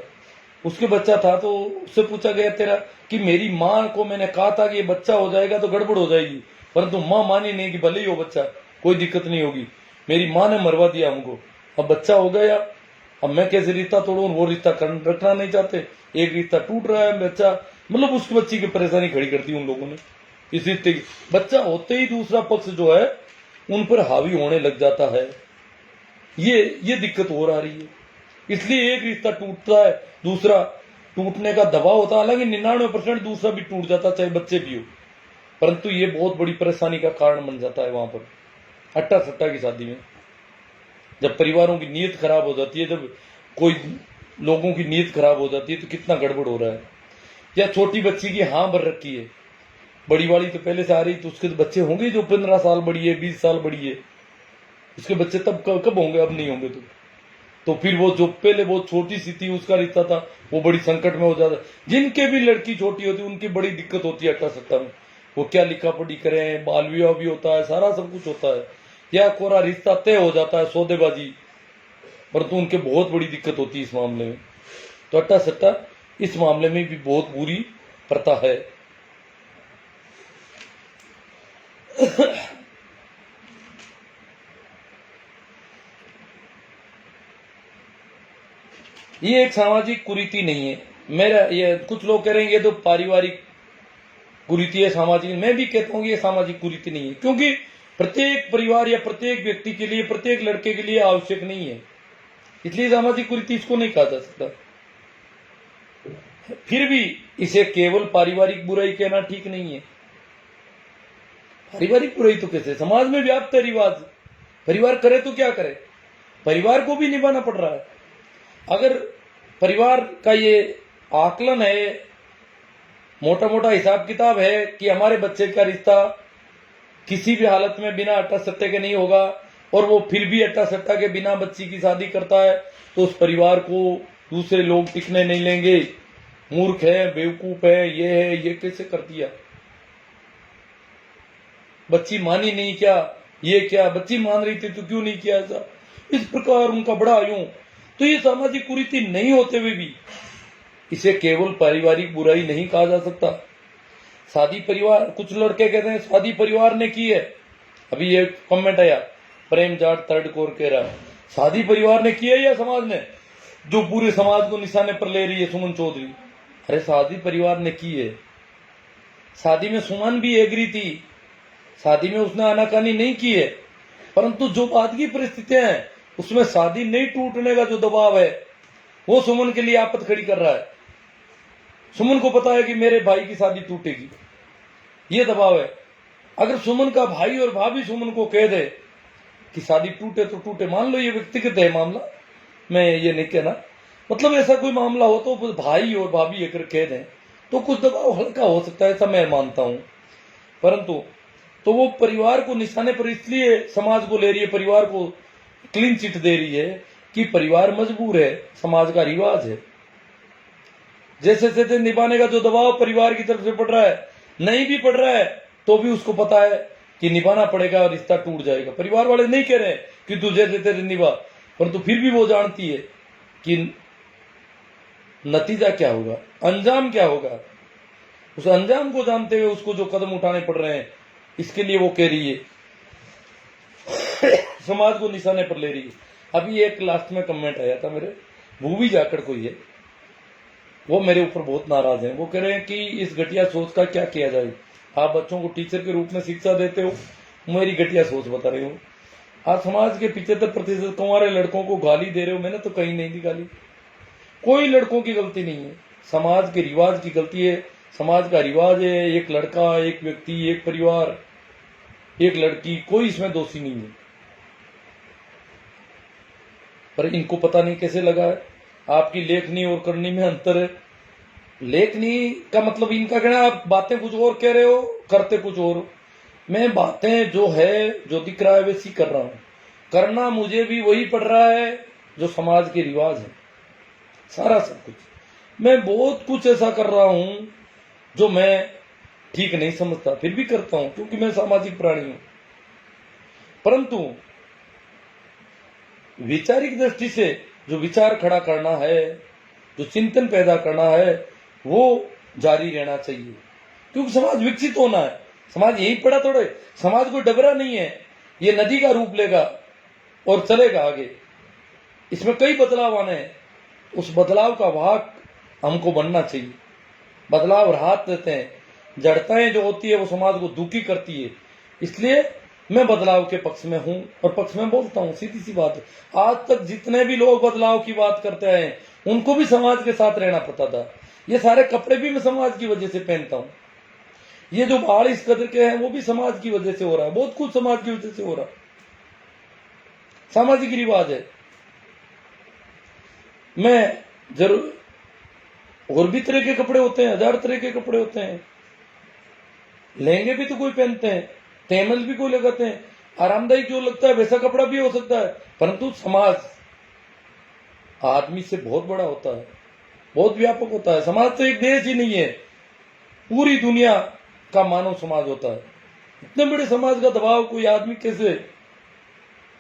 उसके बच्चा था, तो उससे पूछा गया तेरा कि मेरी माँ को मैंने कहा था कि ये बच्चा हो जाएगा तो गड़बड़ हो जाएगी, परंतु माँ मानी नहीं कि भले ही हो बच्चा, कोई दिक्कत नहीं होगी। मेरी माँ ने मरवा दिया हमको, अब बच्चा हो गया, अब मैं कैसे रिश्ता तोड़ूं? वो रिश्ता रखना नहीं चाहते, एक रिश्ता टूट रहा है, बच्चा मतलब उसकी बच्ची की परेशानी खड़ी कर दी उन लोगों ने। इस रिश्ते की बच्चा होते ही दूसरा पक्ष जो है उन पर हावी होने लग जाता है, ये दिक्कत हो रही है। इसलिए एक रिश्ता टूटता है, दूसरा टूटने का दबाव होता है। हालांकि 99% दूसरा भी टूट जाता, चाहे बच्चे भी हो, परंतु ये बहुत बड़ी परेशानी का कारण बन जाता है वहां पर अट्टा सट्टा की शादी में। जब परिवारों की नीयत खराब हो जाती है, जब कोई लोगों की नीयत खराब हो जाती है तो कितना गड़बड़ हो रहा है। या छोटी बच्ची की हाँ भर रखी है, बड़ी वाली तो पहले से आ रही, तो उसके तो बच्चे होंगे जो 15 साल बड़ी है, 20 साल बड़ी है, उसके बच्चे तब कब होंगे? अब नहीं होंगे। तो फिर वो जो पहले बहुत छोटी सी थी उसका रिश्ता था, वो बड़ी संकट में हो जाता है। जिनके भी लड़की छोटी होती है उनकी बड़ी दिक्कत होती है अट्टा सट्टा में। वो क्या लिखा पढ़ी करें, बाल विवाह भी होता है, सारा सब कुछ होता है, या कोरा रिश्ता तय हो जाता है, सौदेबाजी, परंतु उनके बहुत बड़ी दिक्कत होती है इस मामले में। तो अट्टा सट्टा इस मामले में भी बहुत बुरी प्रथा है। ये एक सामाजिक कुरीति नहीं है। मेरा ये कुछ लोग कह रहे हैं ये तो पारिवारिक कुरीति है, सामाजिक। मैं भी कहता हूँ ये सामाजिक कुरीति नहीं है, क्योंकि प्रत्येक परिवार या प्रत्येक व्यक्ति के लिए, प्रत्येक लड़के के लिए आवश्यक नहीं है, इसलिए सामाजिक कुरीति इसको नहीं कहा जा सकता। फिर भी इसे केवल पारिवारिक बुराई कहना ठीक नहीं है। पारिवारिक बुराई तो कैसे? समाज में व्याप्त है रिवाज, परिवार करे तो क्या करे, परिवार को भी निभाना पड़ रहा है। अगर परिवार का ये आकलन है, मोटा मोटा हिसाब किताब है कि हमारे बच्चे का रिश्ता किसी भी हालत में बिना अट्टा सट्टे के नहीं होगा, और वो फिर भी अट्टा सट्टा के बिना बच्ची की शादी करता है, तो उस परिवार को दूसरे लोग टिकने नहीं लेंगे, मूर्ख है, बेवकूफ है, ये कैसे कर दिया? बच्ची मानी नहीं क्या? ये क्या बच्ची मान रही थी तो क्यों नहीं किया ऐसा? इस प्रकार उनका बड़ा यूं। तो ये सामाजिक कुरीति नहीं होते हुए भी इसे केवल पारिवारिक बुराई नहीं कहा जा सकता। शादी परिवार, कुछ लड़के कहते हैं शादी परिवार ने की है। अभी ये कमेंट आया, प्रेम जाट थर्ड कोर कह रहा, शादी परिवार ने की है या समाज ने, जो पूरे समाज को निशाने पर ले रही है सुमन चौधरी? अरे शादी परिवार ने की है। शादी में सुमन भी एग्री थी, शादी में उसने आनाकानी नहीं की है, परंतु जो बाद की परिस्थितियां हैं उसमें शादी नहीं टूटने का जो दबाव है वो सुमन के लिए आपत खड़ी कर रहा है। सुमन को पता है कि मेरे भाई की शादी टूटेगी, ये दबाव है। अगर सुमन का भाई और भाभी सुमन को कह दे कि शादी टूटे तो टूटे, मान लो ये व्यक्तिगत है मामला, मैं ये नहीं कहना, मतलब ऐसा कोई मामला हो तो भाई और भाभी अगर कह दें तो कुछ दबाव हल्का हो सकता है, ऐसा मैं मानता हूं। परंतु तो वो परिवार को निशाने पर इसलिए समाज को ले रही है, परिवार को क्लीन चिट दे रही है कि परिवार मजबूर है, समाज का रिवाज है। जैसे जैसे निभाने का जो दबाव परिवार की तरफ से पड़ रहा है, नहीं भी पड़ रहा है तो भी उसको पता है कि निभाना पड़ेगा, रिश्ता टूट जाएगा। परिवार वाले नहीं कह रहे कि तू जैसे तेरे निभा, परंतु फिर भी वो जानती है कि नतीजा क्या होगा, अंजाम क्या होगा। उस अंजाम को जानते हुए उसको जो कदम उठाने पड़ रहे हैं, इसके लिए वो कह रही है, समाज को निशाने पर ले रही है। अभी एक लास्ट में कमेंट आया था मेरे, भूवी जाकर कोई है, वो मेरे ऊपर बहुत नाराज हैं। वो कह रहे हैं कि इस घटिया सोच का क्या किया जाए, आप बच्चों को टीचर के रूप में शिक्षा देते हो, मेरी घटिया सोच बता रहे हो। आप समाज के 75% कुंवारे लड़कों को गाली दे रहे हो, मैंने तो कहीं नहीं दी गाली, कोई लड़कों की गलती नहीं है, समाज के रिवाज की गलती है। समाज का रिवाज है, एक लड़का, एक व्यक्ति, एक परिवार, एक लड़की, कोई इसमें दोषी नहीं है। पर इनको पता नहीं कैसे लगा है, आपकी लेखनी और करनी में अंतर है। लेखनी का मतलब इनका कहना आप बातें कुछ और कह रहे हो, करते कुछ और हो। मैं बातें जो है, जो दिख रहा है वैसी कर रहा हूं। करना मुझे भी वही पड़ रहा है जो समाज के रिवाज है, सारा सब कुछ। मैं बहुत कुछ ऐसा कर रहा हूं जो मैं ठीक नहीं समझता, फिर भी करता हूं, क्योंकि मैं सामाजिक प्राणी हूं। परंतु वैचारिक दृष्टि से जो विचार खड़ा करना है, जो चिंतन पैदा करना है, वो जारी रहना चाहिए, क्योंकि समाज विकसित होना है। समाज यही पड़ा थोड़े, समाज कोई डबरा नहीं है, ये नदी का रूप लेगा और चलेगा आगे। इसमें कई बदलाव आने हैं, उस बदलाव का वाहक हमको बनना चाहिए। बदलाव राहत देते हैं, जड़ताएं जो होती है वो समाज को दुखी करती है। इसलिए मैं बदलाव के पक्ष में हूं और पक्ष में बोलता हूं, सीधी सी बात है। आज तक जितने भी लोग बदलाव की बात करते हैं उनको भी समाज के साथ रहना पड़ता था। ये सारे कपड़े भी मैं समाज की वजह से पहनता हूं। ये जो बाल इस कदर के हैं वो भी समाज की वजह से हो रहा है, बहुत कुछ समाज की वजह से हो रहा है, सामाजिक रिवाज है। मैं जरूर, और भी तरह के कपड़े होते हैं, हजार तरह के कपड़े होते हैं। लहंगे भी तो कोई पहनते हैं, तैमल भी कोई लगाते हैं, आरामदायक जो लगता है वैसा कपड़ा भी हो सकता है। परंतु समाज आदमी से बहुत बड़ा होता है, बहुत व्यापक होता है। समाज तो एक देश ही नहीं है, पूरी दुनिया का मानव समाज होता है। इतने बड़े समाज का दबाव कोई आदमी कैसे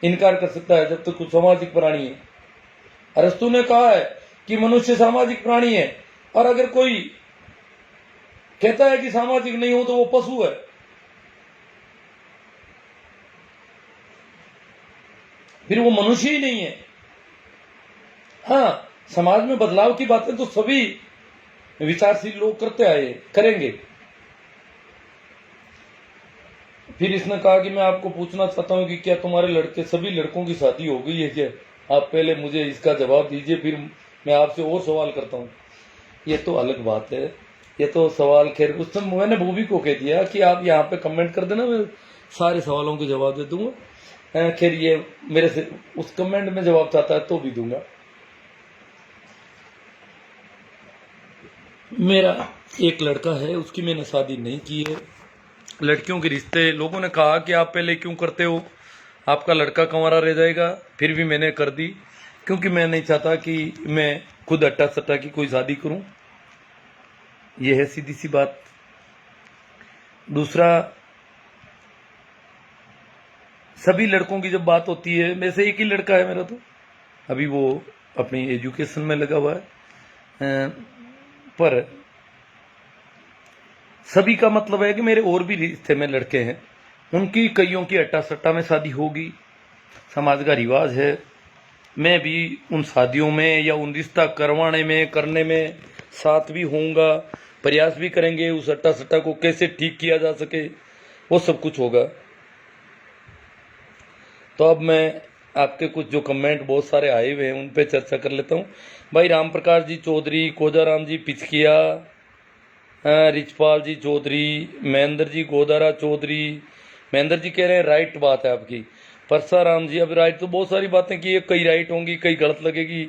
इनकार कर सकता है जब तक कुछ सामाजिक प्राणी है। अरस्तु ने कहा है कि मनुष्य सामाजिक प्राणी है, और अगर कोई कहता है कि सामाजिक नहीं हो तो वो पशु है। फिर वो मनुष्य ही नहीं है। हाँ, समाज में बदलाव की बातें तो सभी विचारशील लोग करते आए, करेंगे। फिर इसने कहा कि मैं आपको पूछना चाहता हूं कि क्या तुम्हारे लड़के, सभी लड़कों की शादी हो गई है क्या? आप पहले मुझे इसका जवाब दीजिए, फिर मैं आपसे और सवाल करता हूं। ये तो अलग बात है, ये तो सवाल, खैर उस समय मैंने भूमि को कह दिया कि आप यहाँ पे कमेंट कर देना, मैं सारे सवालों के जवाब दे दूंगा। खैर ये मेरे से उस कमेंट में जवाब चाहता है तो भी दूंगा। मेरा एक लड़का है, उसकी मैंने शादी नहीं की है। लड़कियों के रिश्ते, लोगों ने कहा कि आप पहले क्यों करते हो, आपका लड़का कंवारा रह जाएगा, फिर भी मैंने कर दी, क्योंकि मैं नहीं चाहता कि मैं खुद अट्टा सट्टा की कोई शादी करूं। यह है सीधी सी बात। दूसरा, सभी लड़कों की जब बात होती है, में से एक ही लड़का है मेरा, तो अभी वो अपनी एजुकेशन में लगा हुआ है। पर सभी का मतलब है कि मेरे और भी रिश्ते में लड़के हैं, उनकी कईयों की अट्टा सट्टा में शादी होगी, समाज का रिवाज है। मैं भी उन शादियों में या उन रिश्ता करवाने में, करने में साथ भी होऊंगा, प्रयास भी करेंगे उस अट्टा सट्टा को कैसे ठीक किया जा सके, वो सब कुछ होगा। तो अब मैं आपके कुछ जो कमेंट बहुत सारे आए हुए हैं उन पे चर्चा कर लेता हूँ। भाई राम प्रकाश जी चौधरी, कोजाराम जी पिचकिया, रिचपाल जी चौधरी, महेंद्र जी गोदारा चौधरी, महेंद्र जी कह रहे हैं राइट बात है आपकी। परसाराम जी, अब राइट तो बहुत सारी बातें की है, कई राइट होंगी, कई गलत लगेगी।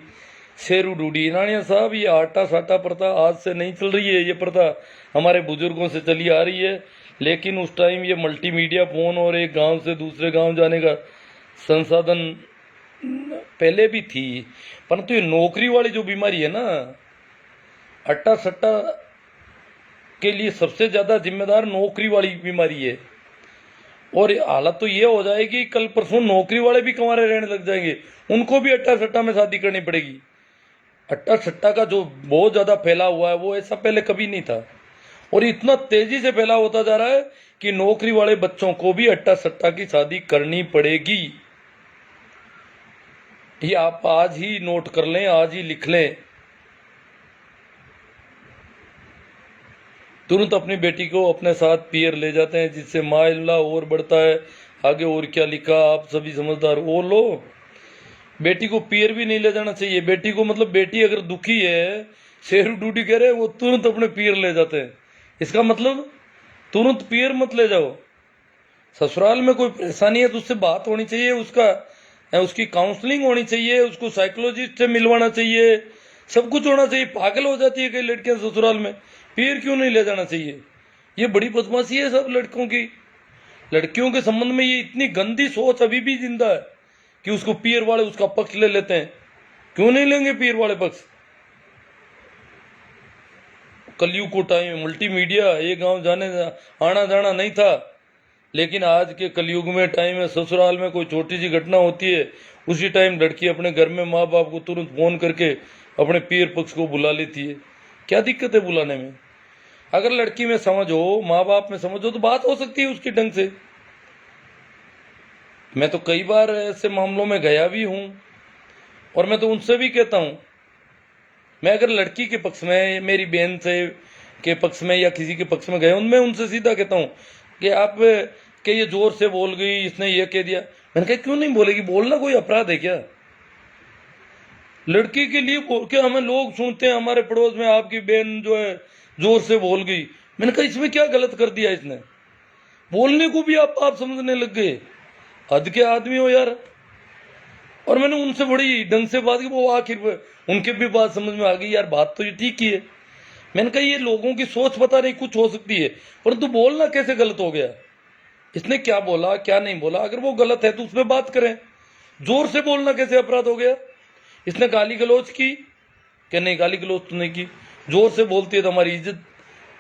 शेरू डूडी, नानिया साहब ये आटा साटा प्रथा आज से नहीं चल रही है, ये प्रथा हमारे बुजुर्गों से चली आ रही है। लेकिन उस टाइम ये मल्टीमीडिया फोन और एक गांव से दूसरे गांव जाने का संसाधन पहले भी थी, परंतु ये नौकरी वाली जो बीमारी है ना, अट्टा सट्टा के लिए सबसे ज्यादा जिम्मेदार नौकरी वाली बीमारी है। और हालत तो ये हो जाएगी कल परसों नौकरी वाले भी कंवारे रहने लग जाएंगे, उनको भी अट्टा सट्टा में शादी करनी पड़ेगी। अट्टा सट्टा का जो बहुत ज्यादा फैला हुआ है वो ऐसा पहले कभी नहीं था, और इतना तेजी से फैला होता जा रहा है कि नौकरी वाले बच्चों को भी अट्टा सट्टा की शादी करनी पड़ेगी। ये आप आज ही नोट कर लें, आज ही लिख लें। तुरंत अपनी बेटी को अपने साथ पियर ले जाते हैं, जिससे मामला और बढ़ता है। आगे और क्या लिखा, आप सभी समझदार हो लो। बेटी को पियर भी नहीं ले जाना चाहिए। बेटी को मतलब बेटी अगर दुखी है, शेरू डूडी कह रहे हैं, वो तुरंत अपने पियर ले जाते हैं। इसका मतलब तुरंत पियर मत ले जाओ। ससुराल में कोई परेशानी है तो उससे बात होनी चाहिए, उसकी काउंसलिंग होनी चाहिए, उसको साइकोलॉजिस्ट से मिलवाना चाहिए, सब कुछ होना चाहिए। पागल हो जाती है कई लड़कियां ससुराल में, पीर क्यों नहीं ले जाना चाहिए? ये बड़ी बदमाशी है सब लड़कों की। लड़कियों के संबंध में ये इतनी गंदी सोच अभी भी जिंदा है कि उसको पीर वाले उसका पक्ष ले लेते हैं। क्यों नहीं लेंगे पीर वाले पक्ष? कलयुग को टाइम मल्टीमीडिया, ये गांव जाने आना जाना नहीं था, लेकिन आज के कलयुग में टाइम है, ससुराल में कोई छोटी सी घटना होती है उसी टाइम लड़की अपने घर में माँ बाप को तुरंत फोन करके अपने पीर पक्ष को बुला लेती है। क्या दिक्कत है बुलाने में? अगर लड़की में समझ हो, माँ बाप में समझ हो, तो बात हो सकती है उसके ढंग से। मैं तो कई बार ऐसे मामलों में गया भी हूं, और मैं तो उनसे भी कहता हूं, मैं अगर लड़की के पक्ष में, मेरी बहन से के पक्ष में या किसी के पक्ष में गया हूं, मैं उनसे सीधा कहता हूं कि आप के ये जोर से बोल गई, इसने ये कह दिया। मैंने कहा क्यों नहीं बोलेगी? बोलना कोई अपराध है क्या? लड़की के लिए बोल के हमें लोग सुनते हैं हमारे पड़ोस में, आपकी बहन जो है जोर से बोल गई। मैंने कहा इसमें क्या गलत कर दिया इसने? बोलने को भी आप समझने लग गए। हद के आदमी हो यार। और मैंने उनसे बड़ी ढंग से बात की, वो आखिर उनके भी बात समझ में आ गई, यार बात तो ये ठीक ही है। मैंने कहा ये लोगों की सोच पता नहीं कुछ हो सकती है, परंतु बोलना कैसे गलत हो गया? इसने क्या बोला क्या नहीं बोला, अगर वो गलत है तो उसमें बात करें। जोर से बोलना कैसे अपराध हो गया? इसने गाली गलौज की क्या? नहीं, गाली गलौज तो नहीं की। जोर से बोलती है तो हमारी इज्जत,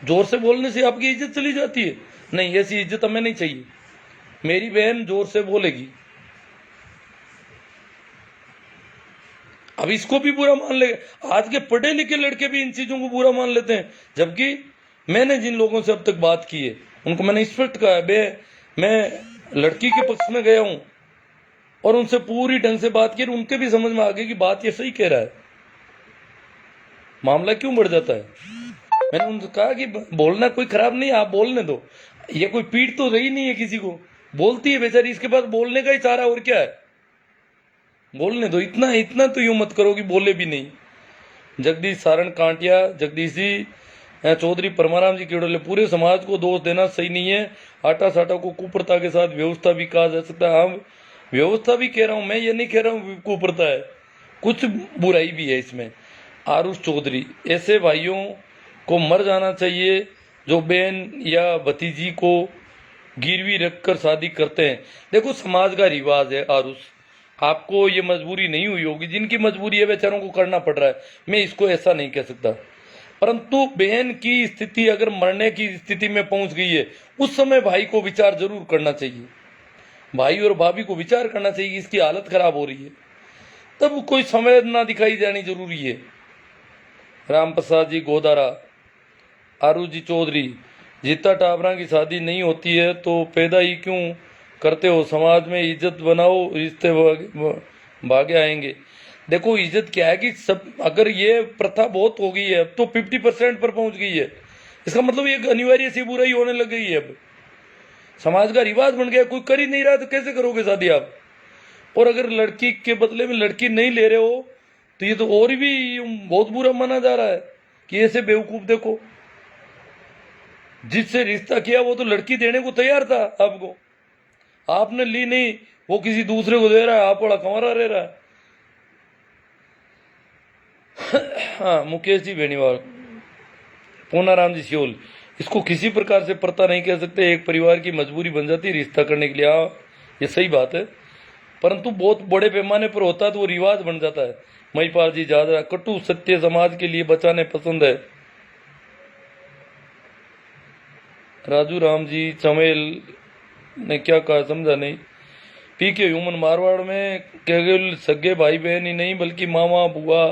जोर से बोलने से आपकी इज्जत चली जाती है? नहीं, ऐसी इज्जत हमें नहीं चाहिए। मेरी बहन जोर से बोलेगी, अब इसको भी बुरा मान ले। आज के पढ़े लिखे लड़के भी इन चीजों को बुरा मान लेते हैं, जबकि मैंने जिन लोगों से अब तक बात की है उनको मैंने स्पष्ट कहा है, मैं लड़की के पक्ष में गया हूं और उनसे पूरी ढंग से बात की, उनके भी समझ में आ गई कि बात ये सही कह रहा है। मामला क्यों बढ़ जाता है? मैंने उनसे कहा कि बोलना कोई खराब नहीं, आप बोलने दो। ये कोई पीट तो रही नहीं है किसी को, बोलती है बेचारी, इसके पास बोलने का ही चारा और क्या है? बोलने दो। इतना तो यूं मत करो कि बोले भी नहीं। जगदीश सारण कांटिया, जगदीश जी, चौधरी परमाराम जी केवड़ले, पूरे समाज को दोष देना सही नहीं है। आटा साटा को कुप्रथा के साथ व्यवस्था भी कहा जा सकता है। हाँ, व्यवस्था भी कह रहा हूं मैं, ये नहीं कह रहा हूं कुप्रथा है, कुछ बुराई भी है इसमें। आरुष चौधरी, ऐसे भाइयों को मर जाना चाहिए जो बहन या भतीजी को गिरवी रखकर शादी करते हैं। देखो समाज का रिवाज है आरुष, आपको ये मजबूरी नहीं हुई होगी, जिनकी मजबूरी है बेचारों को करना पड़ रहा है, मैं इसको ऐसा नहीं कह सकता। परंतु बहन की स्थिति अगर मरने की स्थिति में पहुंच गई है, उस समय भाई को विचार जरूर करना चाहिए। भाई और भाभी को विचार करना चाहिए कि इसकी हालत खराब हो रही है, तब कोई संवेदना दिखाई जानी जरूरी है। राम प्रसाद जी गोदारा, आरू जी चौधरी, जीता टाबरा की शादी नहीं होती है तो पैदा ही क्यों करते हो? समाज में इज्जत बनाओ, रिश्ते भागे आएंगे। देखो इज्जत क्या है कि सब, अगर ये प्रथा बहुत हो गई है अब तो 50% पर पहुंच गई है, इसका मतलब ये अनिवार्य सी बुराई होने लग गई है। अब समाज का रिवाज बन गया, कोई कर ही नहीं रहा तो कैसे करोगे शादी आप? और अगर लड़की के बदले में लड़की नहीं ले रहे हो तो ये तो और भी बहुत बुरा माना जा रहा है कि ऐसे बेवकूफ। देखो जिससे रिश्ता किया वो तो लड़की देने को तैयार था आपको, आपने ली नहीं, वो किसी दूसरे को दे रहा है, आप बड़ा कंवारा रह रहा है। हाँ, मुकेश जी बेनीवाल, पूनाराम जी सियोल, इसको किसी प्रकार से प्रथा नहीं कह सकते, एक परिवार की मजबूरी बन जाती है रिश्ता करने के लिए। हाँ ये सही बात है, परंतु बहुत बड़े पैमाने पर होता है तो वो रिवाज बन जाता है। महिपाल जी ज्यादा कटु सत्य समाज के लिए बचाने पसंद है। राजू राम जी चमेल ने क्या कहा समझा नहीं। पी के ह्यूमन, मारवाड़ में केवल सगे भाई बहन ही नहीं बल्कि मामा बुआ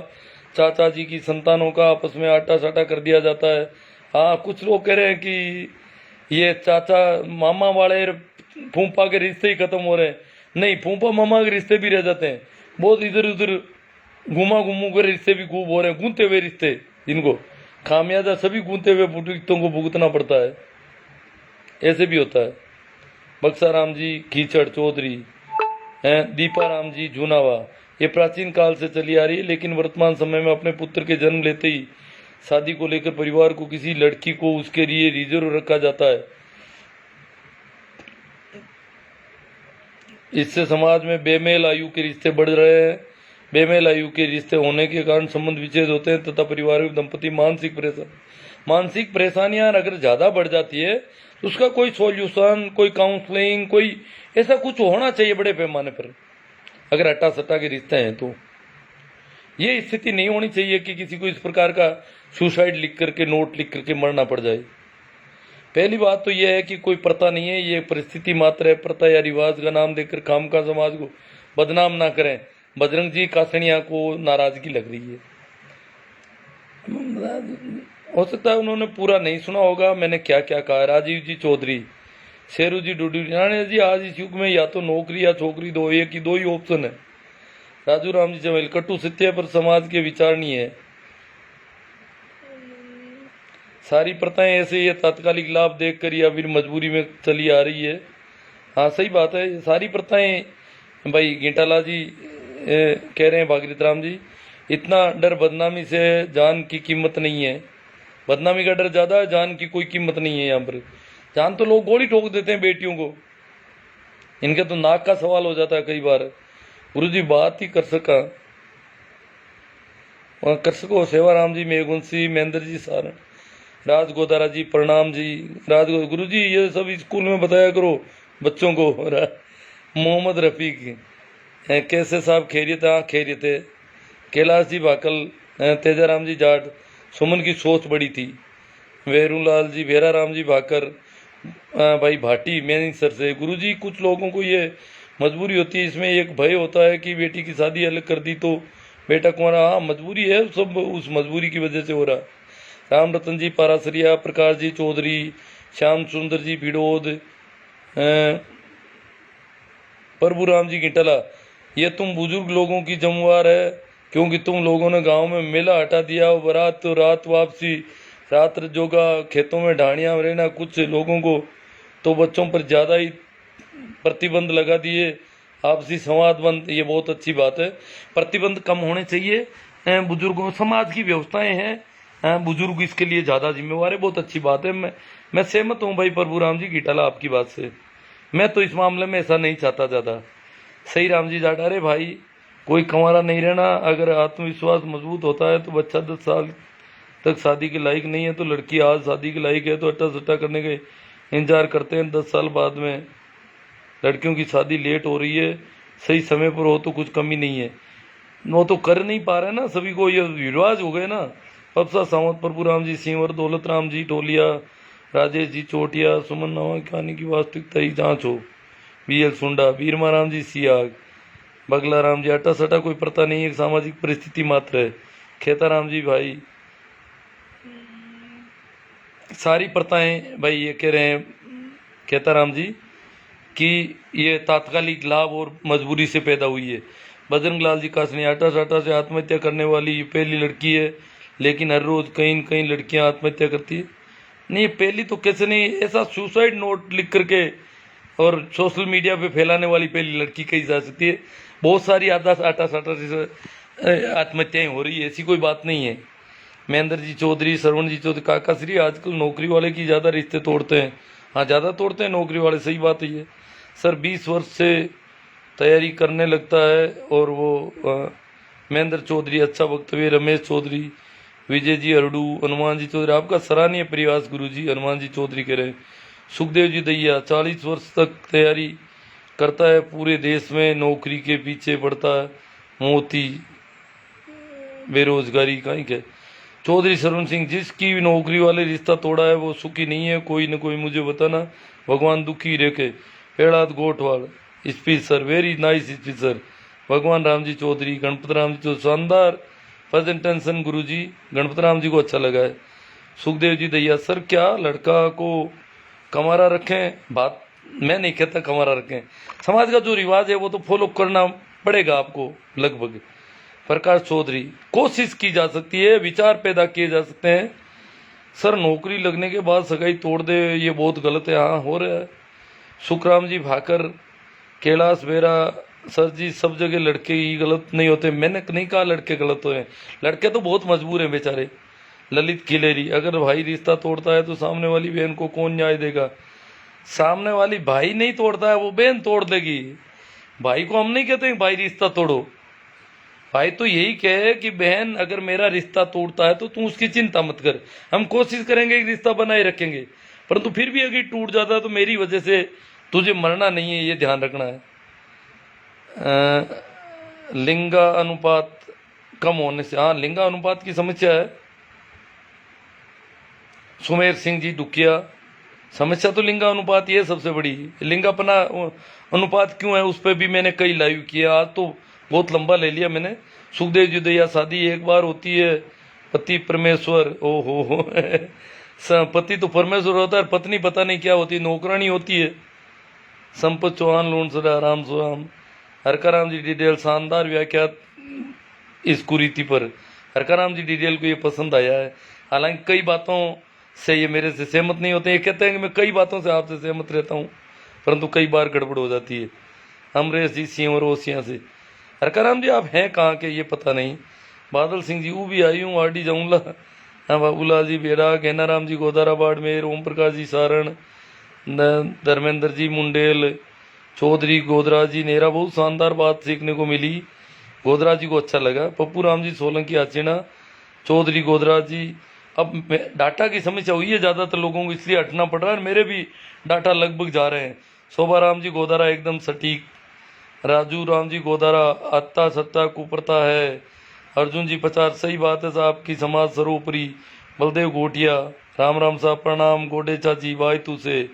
चाचा जी की संतानों का आपस में आटा साटा कर दिया जाता है। हाँ, कुछ लोग कह रहे हैं कि ये चाचा मामा वाले फूफा के रिश्ते ही खत्म हो रहे हैं। नहीं, फूफा मामा के रिश्ते भी रह जाते हैं, बहुत इधर उधर घुमा घुमू के रिश्ते भी खूब हो रहे हैं, गूंते हुए रिश्ते, जिनको खामियाजा सभी गूंते हुए रिश्तों को भुगतना पड़ता है, ऐसे भी होता है। बक्साराम जी कीचड़ चौधरी हैं, दीपाराम जी जूनावा, ये प्राचीन काल से चली आ रही है, लेकिन वर्तमान समय में अपने पुत्र के जन्म लेते ही शादी को लेकर परिवार को किसी लड़की को उसके लिए रिजर्व रखा जाता है। इससे समाज में बेमेल आयु के रिश्ते बढ़ रहे हैं। बेमेल आयु के रिश्ते होने के कारण संबंध विच्छेद होते हैं तथा परिवार में दंपति मानसिक परेशानियां अगर ज़्यादा बढ़ जाती है तो उसका कोई सॉल्यूशन, कोई काउंसलिंग, कोई ऐसा कुछ होना चाहिए बड़े पैमाने पर। अगर अट्टा सट्टा के रिश्ते हैं तो ये स्थिति नहीं होनी चाहिए कि किसी को इस प्रकार का सुसाइड लिख करके, नोट लिख करके मरना पड़ जाए। पहली बात तो यह है कि कोई प्रथा नहीं है, ये परिस्थिति मात्र है। प्रथा या रिवाज का नाम देकर खामखा समाज को बदनाम ना करें। बजरंग जी कासनिया को नाराजगी लग रही है, हो सकता है उन्होंने पूरा नहीं सुना होगा मैंने क्या क्या कहा। राजीव जी चौधरी, शेरू जी डूडी जी, आज इस युग में या तो नौकरी या छोकरी, दो एक ही दो ही ऑप्शन है। राजू राम जी चमेल, कटु सत्य पर समाज के विचार नहीं है। सारी प्रथाएं ऐसे ये तात्कालिक लाभ देखकर या फिर मजबूरी में चली आ रही है। हाँ सही बात है, सारी प्रथाएं भाई गिंटाला जी कह रहे हैं, भागीरथ राम जी, इतना डर बदनामी से जान की कीमत नहीं है। बदनामी का डर ज़्यादा है, जान की कोई कीमत नहीं है। यहाँ पर जान तो लोग गोली ठोक देते हैं बेटियों को, इनके तो नाक का सवाल हो जाता है कई बार। गुरु जी बात ही कर सको। सेवाराम जी, मेघवंशी, महेंद्र जी सारण, राज गोदारा जी प्रणाम जी। गुरु जी ये सब स्कूल में बताया करो बच्चों को। मोहम्मद रफ़ीक, कैसे साहब खैरियत? हाँ खैरियत है। कैलाश जी भाकल, तेजाराम जी जाट, सुमन की सोच बड़ी थी। वेरूलाल जी, भेरा राम जी भाकर, भाई भाटी मैनी सर से। गुरु जी कुछ लोगों को ये मजबूरी होती है, इसमें एक भय होता है कि बेटी की शादी अलग कर दी तो बेटा कुंवारा। हाँ मजबूरी है, सब उस मजबूरी की वजह से हो रहा। राम रतन जी पारासरिया, प्रकाश जी चौधरी, श्याम सुंदर जी भिड़ोद, प्रभु राम जी गिंटला, ये तुम बुजुर्ग लोगों की जमवार है, क्योंकि तुम लोगों ने गांव में मेला हटा दिया। बारात तो रात वापसी, रात जोगा, खेतों में ढाणियाँ रहना। कुछ लोगों को तो बच्चों पर ज़्यादा ही प्रतिबंध लगा दिए। आपसी संवाद बंद, ये बहुत अच्छी बात है। प्रतिबंध कम होने चाहिए। बुजुर्गों, समाज की व्यवस्थाएं हैं, बुजुर्ग इसके लिए ज़्यादा जिम्मेवार है। बहुत अच्छी बात है, मैं सहमत हूँ भाई प्रभु राम जी गिटाला आपकी बात से। मैं तो इस मामले में ऐसा नहीं चाहता ज़्यादा। सही राम जी जाट, अरे भाई कोई कंवारा नहीं रहना। अगर आत्मविश्वास मजबूत होता है तो बच्चा 10 साल तक शादी के लायक नहीं है तो लड़की आज शादी के लायक है तो अट्टा सट्टा करने के इंतजार करते हैं। 10 साल बाद में लड़कियों की शादी लेट हो रही है, सही समय पर हो तो कुछ कमी नहीं है। वो तो कर नहीं पा रहे ना, सभी को ये रिवाज हो गए ना। पबसा सावंत, प्रभु राम जी सिंवर, दौलत राम जी टोलिया, राजेश जी चोटिया, सुमन नवा कहानी की वास्तविकता ही जांच हो। BL सुंडा, बीरमा राम जी सियाग, बगला राम जी, अट्टा सट्टा कोई प्रथा नहीं है, सामाजिक परिस्थिति मात्र है। खेता राम जी भाई, सारी प्रथाएं भाई ये कह रहे हैं खेता राम जी कि ये तात्कालिक लाभ और मजबूरी से पैदा हुई है। बजरंग लाल जी कासनी, अट्टा सट्टा से आत्महत्या करने वाली ये पहली लड़की है, लेकिन हर रोज कहीं न कहीं लड़कियां आत्महत्या करती है। नहीं पहली तो कैसे नहीं, ऐसा सुसाइड नोट लिख करके और सोशल मीडिया पे फैलाने वाली पहली लड़की कही जा सकती है। बहुत सारी आटा साटा से आत्महत्याएं हो रही है, ऐसी कोई बात नहीं है। महेंद्र जी चौधरी, श्रवण जी चौधरी, काका श्री, आजकल नौकरी वाले की ज़्यादा रिश्ते तोड़ते हैं। हाँ ज़्यादा तोड़ते हैं नौकरी वाले, सही बात है ये। सर 20 वर्ष से तैयारी करने लगता है और वो महेंद्र चौधरी, अच्छा वक्तव्य। रमेश चौधरी, विजय जी अरडू, हनुमान जी चौधरी, आपका सराहनीय प्रयास गुरु जी। हनुमान जी चौधरी कह रहे हैं। सुखदेव जी दैया, 40 वर्ष तक तैयारी करता है, पूरे देश में नौकरी के पीछे पड़ता है, मोती बेरोजगारी कहीं के। चौधरी सरवण सिंह, जिसकी भी नौकरी वाले रिश्ता तोड़ा है वो सुखी नहीं है, कोई न कोई मुझे बताना, भगवान दुखी रेखे। पेड़ाद गोठवाल, speech sir, very nice speech sir. भगवान राम जी चौधरी, गणपत राम जी चौधरी, शानदार प्रेजेंटेशन गुरु जी, गणपत राम जी को अच्छा लगा है। सुखदेव जी दैया, सर क्या लड़का को कमारा रखें? बात मैं नहीं कहता कमारा रखें, समाज का जो रिवाज है वो तो फॉलो करना पड़ेगा आपको लगभग। प्रकाश चौधरी, कोशिश की जा सकती है, विचार पैदा किए जा सकते हैं। सर नौकरी लगने के बाद सगाई तोड़ दे, ये बहुत गलत है। हाँ हो रहा है। सुखराम जी भाकर, कैलाश बेरा, सर जी सब जगह लड़के ही गलत नहीं होते। मैंने नहीं कहा लड़के गलत हो रहे हैं, लड़के तो बहुत मजबूर हैं बेचारे। ललित खिलेरी, अगर भाई रिश्ता तोड़ता है तो सामने वाली बहन को कौन न्याय देगा? सामने वाली भाई नहीं तोड़ता है, वो बहन तोड़ देगी। भाई को हम नहीं कहते भाई रिश्ता तोड़ो, भाई तो यही कहे कि बहन अगर मेरा रिश्ता तोड़ता है तो तू उसकी चिंता मत कर, हम कोशिश करेंगे कि रिश्ता बनाए रखेंगे, परंतु फिर भी अगर टूट जाता है तो मेरी वजह से तुझे मरना नहीं है, ये ध्यान रखना है। लिंगा अनुपात कम होने से, हाँ लिंगा अनुपात की समस्या है। सुमेर सिंह जी दुकिया, समस्या तो लिंगा अनुपात ये सबसे बड़ी। लिंगापना अनुपात क्यों है उस पर भी मैंने कई लाइव किया, आज तो बहुत लंबा ले लिया मैंने। सुखदेव जी दैया, शादी एक बार होती है, पति परमेश्वर, ओ हो पति तो परमेश्वर होता है, पत्नी पता नहीं क्या होती, नौकरानी होती है। संपत चौहान लोणसरा राम सुराम, हरकाराम जी डिटेल, शानदार व्याख्या इस कुरीति पर। हरकाराम जी डिटेल को ये पसंद आया है, हालांकि कई बातों से ये मेरे से सहमत नहीं होते। ये कहते हैं कि मैं कई बातों से आपसे सहमत रहता हूँ, परंतु कई बार गड़बड़ हो जाती है। अमरेश जी सिंह ओसिया से, हरकाराम जी आप हैं कहाँ के ये पता नहीं। बादल सिंह जी, वो भी आई हूँ आरडी जाऊँला। हाँ बाबूलाल जी बेड़ा, गैनाराम जी गोदारा बाड़मेर, ओम प्रकाश जी सारण, धर्मेंद्र जी मुंडेल, चौधरी गोदरा जी नेरा, बहुत शानदार बात सीखने को मिली, गोदरा जी को अच्छा लगा। पप्पू राम जी सोलंकी आचीना, चौधरी गोदरा जी। अब डाटा की समस्या हुई है ज़्यादातर लोगों को, इसलिए हटना पड़ रहा है, मेरे भी डाटा लगभग जा रहे हैं। शोभा राम जी गोदारा एकदम सटीक, राजू राम जी गोदारा अत्ता सत्ता कुपरता है, अर्जुन जी 50 सही बात है साहब की, समाज सर्वोपरि। बलदेव गोटिया, राम राम साहब प्रणाम, गोडे चाची बायतू से।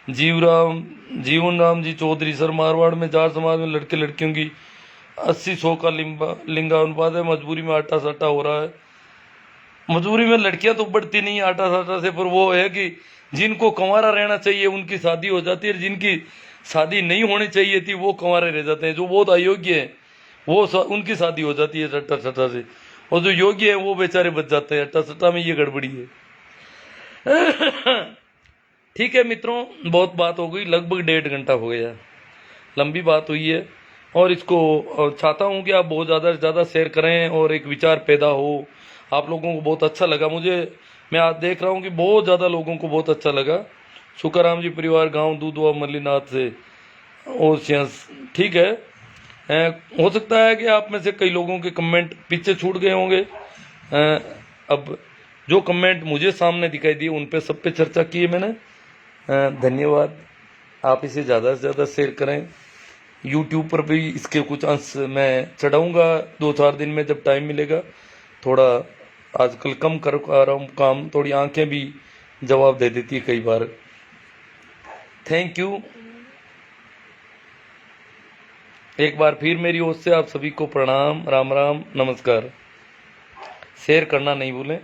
जीवन राम जी चौधरी, सर मारवाड़ में जाट समाज में लड़के लड़कियों की 80-100 का लिंगा अनुपात है, मजबूरी में आटा साटा हो रहा है। मजबूरी में लड़कियां तो बढ़ती नहीं आटा साटा से, पर वो है कि जिनको कंवारा रहना चाहिए उनकी शादी हो जाती है, जिनकी शादी नहीं होनी चाहिए थी वो कंवारे रह जाते हैं। जो बहुत अयोग्य है वो उनकी शादी हो जाती है अट्टा सट्टा से, और जो योग्य है वो बेचारे बच जाते हैं। अट्टा सट्टा में ये गड़बड़ी है। ठीक है मित्रों, बहुत बात हो गई, लगभग 1.5 घंटा हो गया, लंबी बात हुई है। और इसको चाहता हूँ कि आप बहुत ज़्यादा से ज़्यादा शेयर करें और एक विचार पैदा हो। आप लोगों को बहुत अच्छा लगा मुझे, मैं आज देख रहा हूँ कि बहुत ज़्यादा लोगों को बहुत अच्छा लगा। सुखाराम जी परिवार गांव दूधवा मल्लीनाथ से, और ठीक है। हो सकता है कि आप में से कई लोगों के कमेंट पीछे छूट गए होंगे। अब जो कमेंट मुझे सामने दिखाई दिए उन पे सब पे चर्चा की है मैंने। धन्यवाद। आप इसे ज़्यादा से ज़्यादा शेयर करें। यूट्यूब पर भी इसके कुछ अंश मैं चढ़ाऊँगा 2-4 दिन में जब टाइम मिलेगा। थोड़ा आजकल कम कर रहा हूँ काम, थोड़ी आंखें भी जवाब दे देती है कई बार। Thank you. एक बार फिर मेरी ओर से आप सभी को प्रणाम, राम राम, नमस्कार। शेयर करना नहीं भूलें।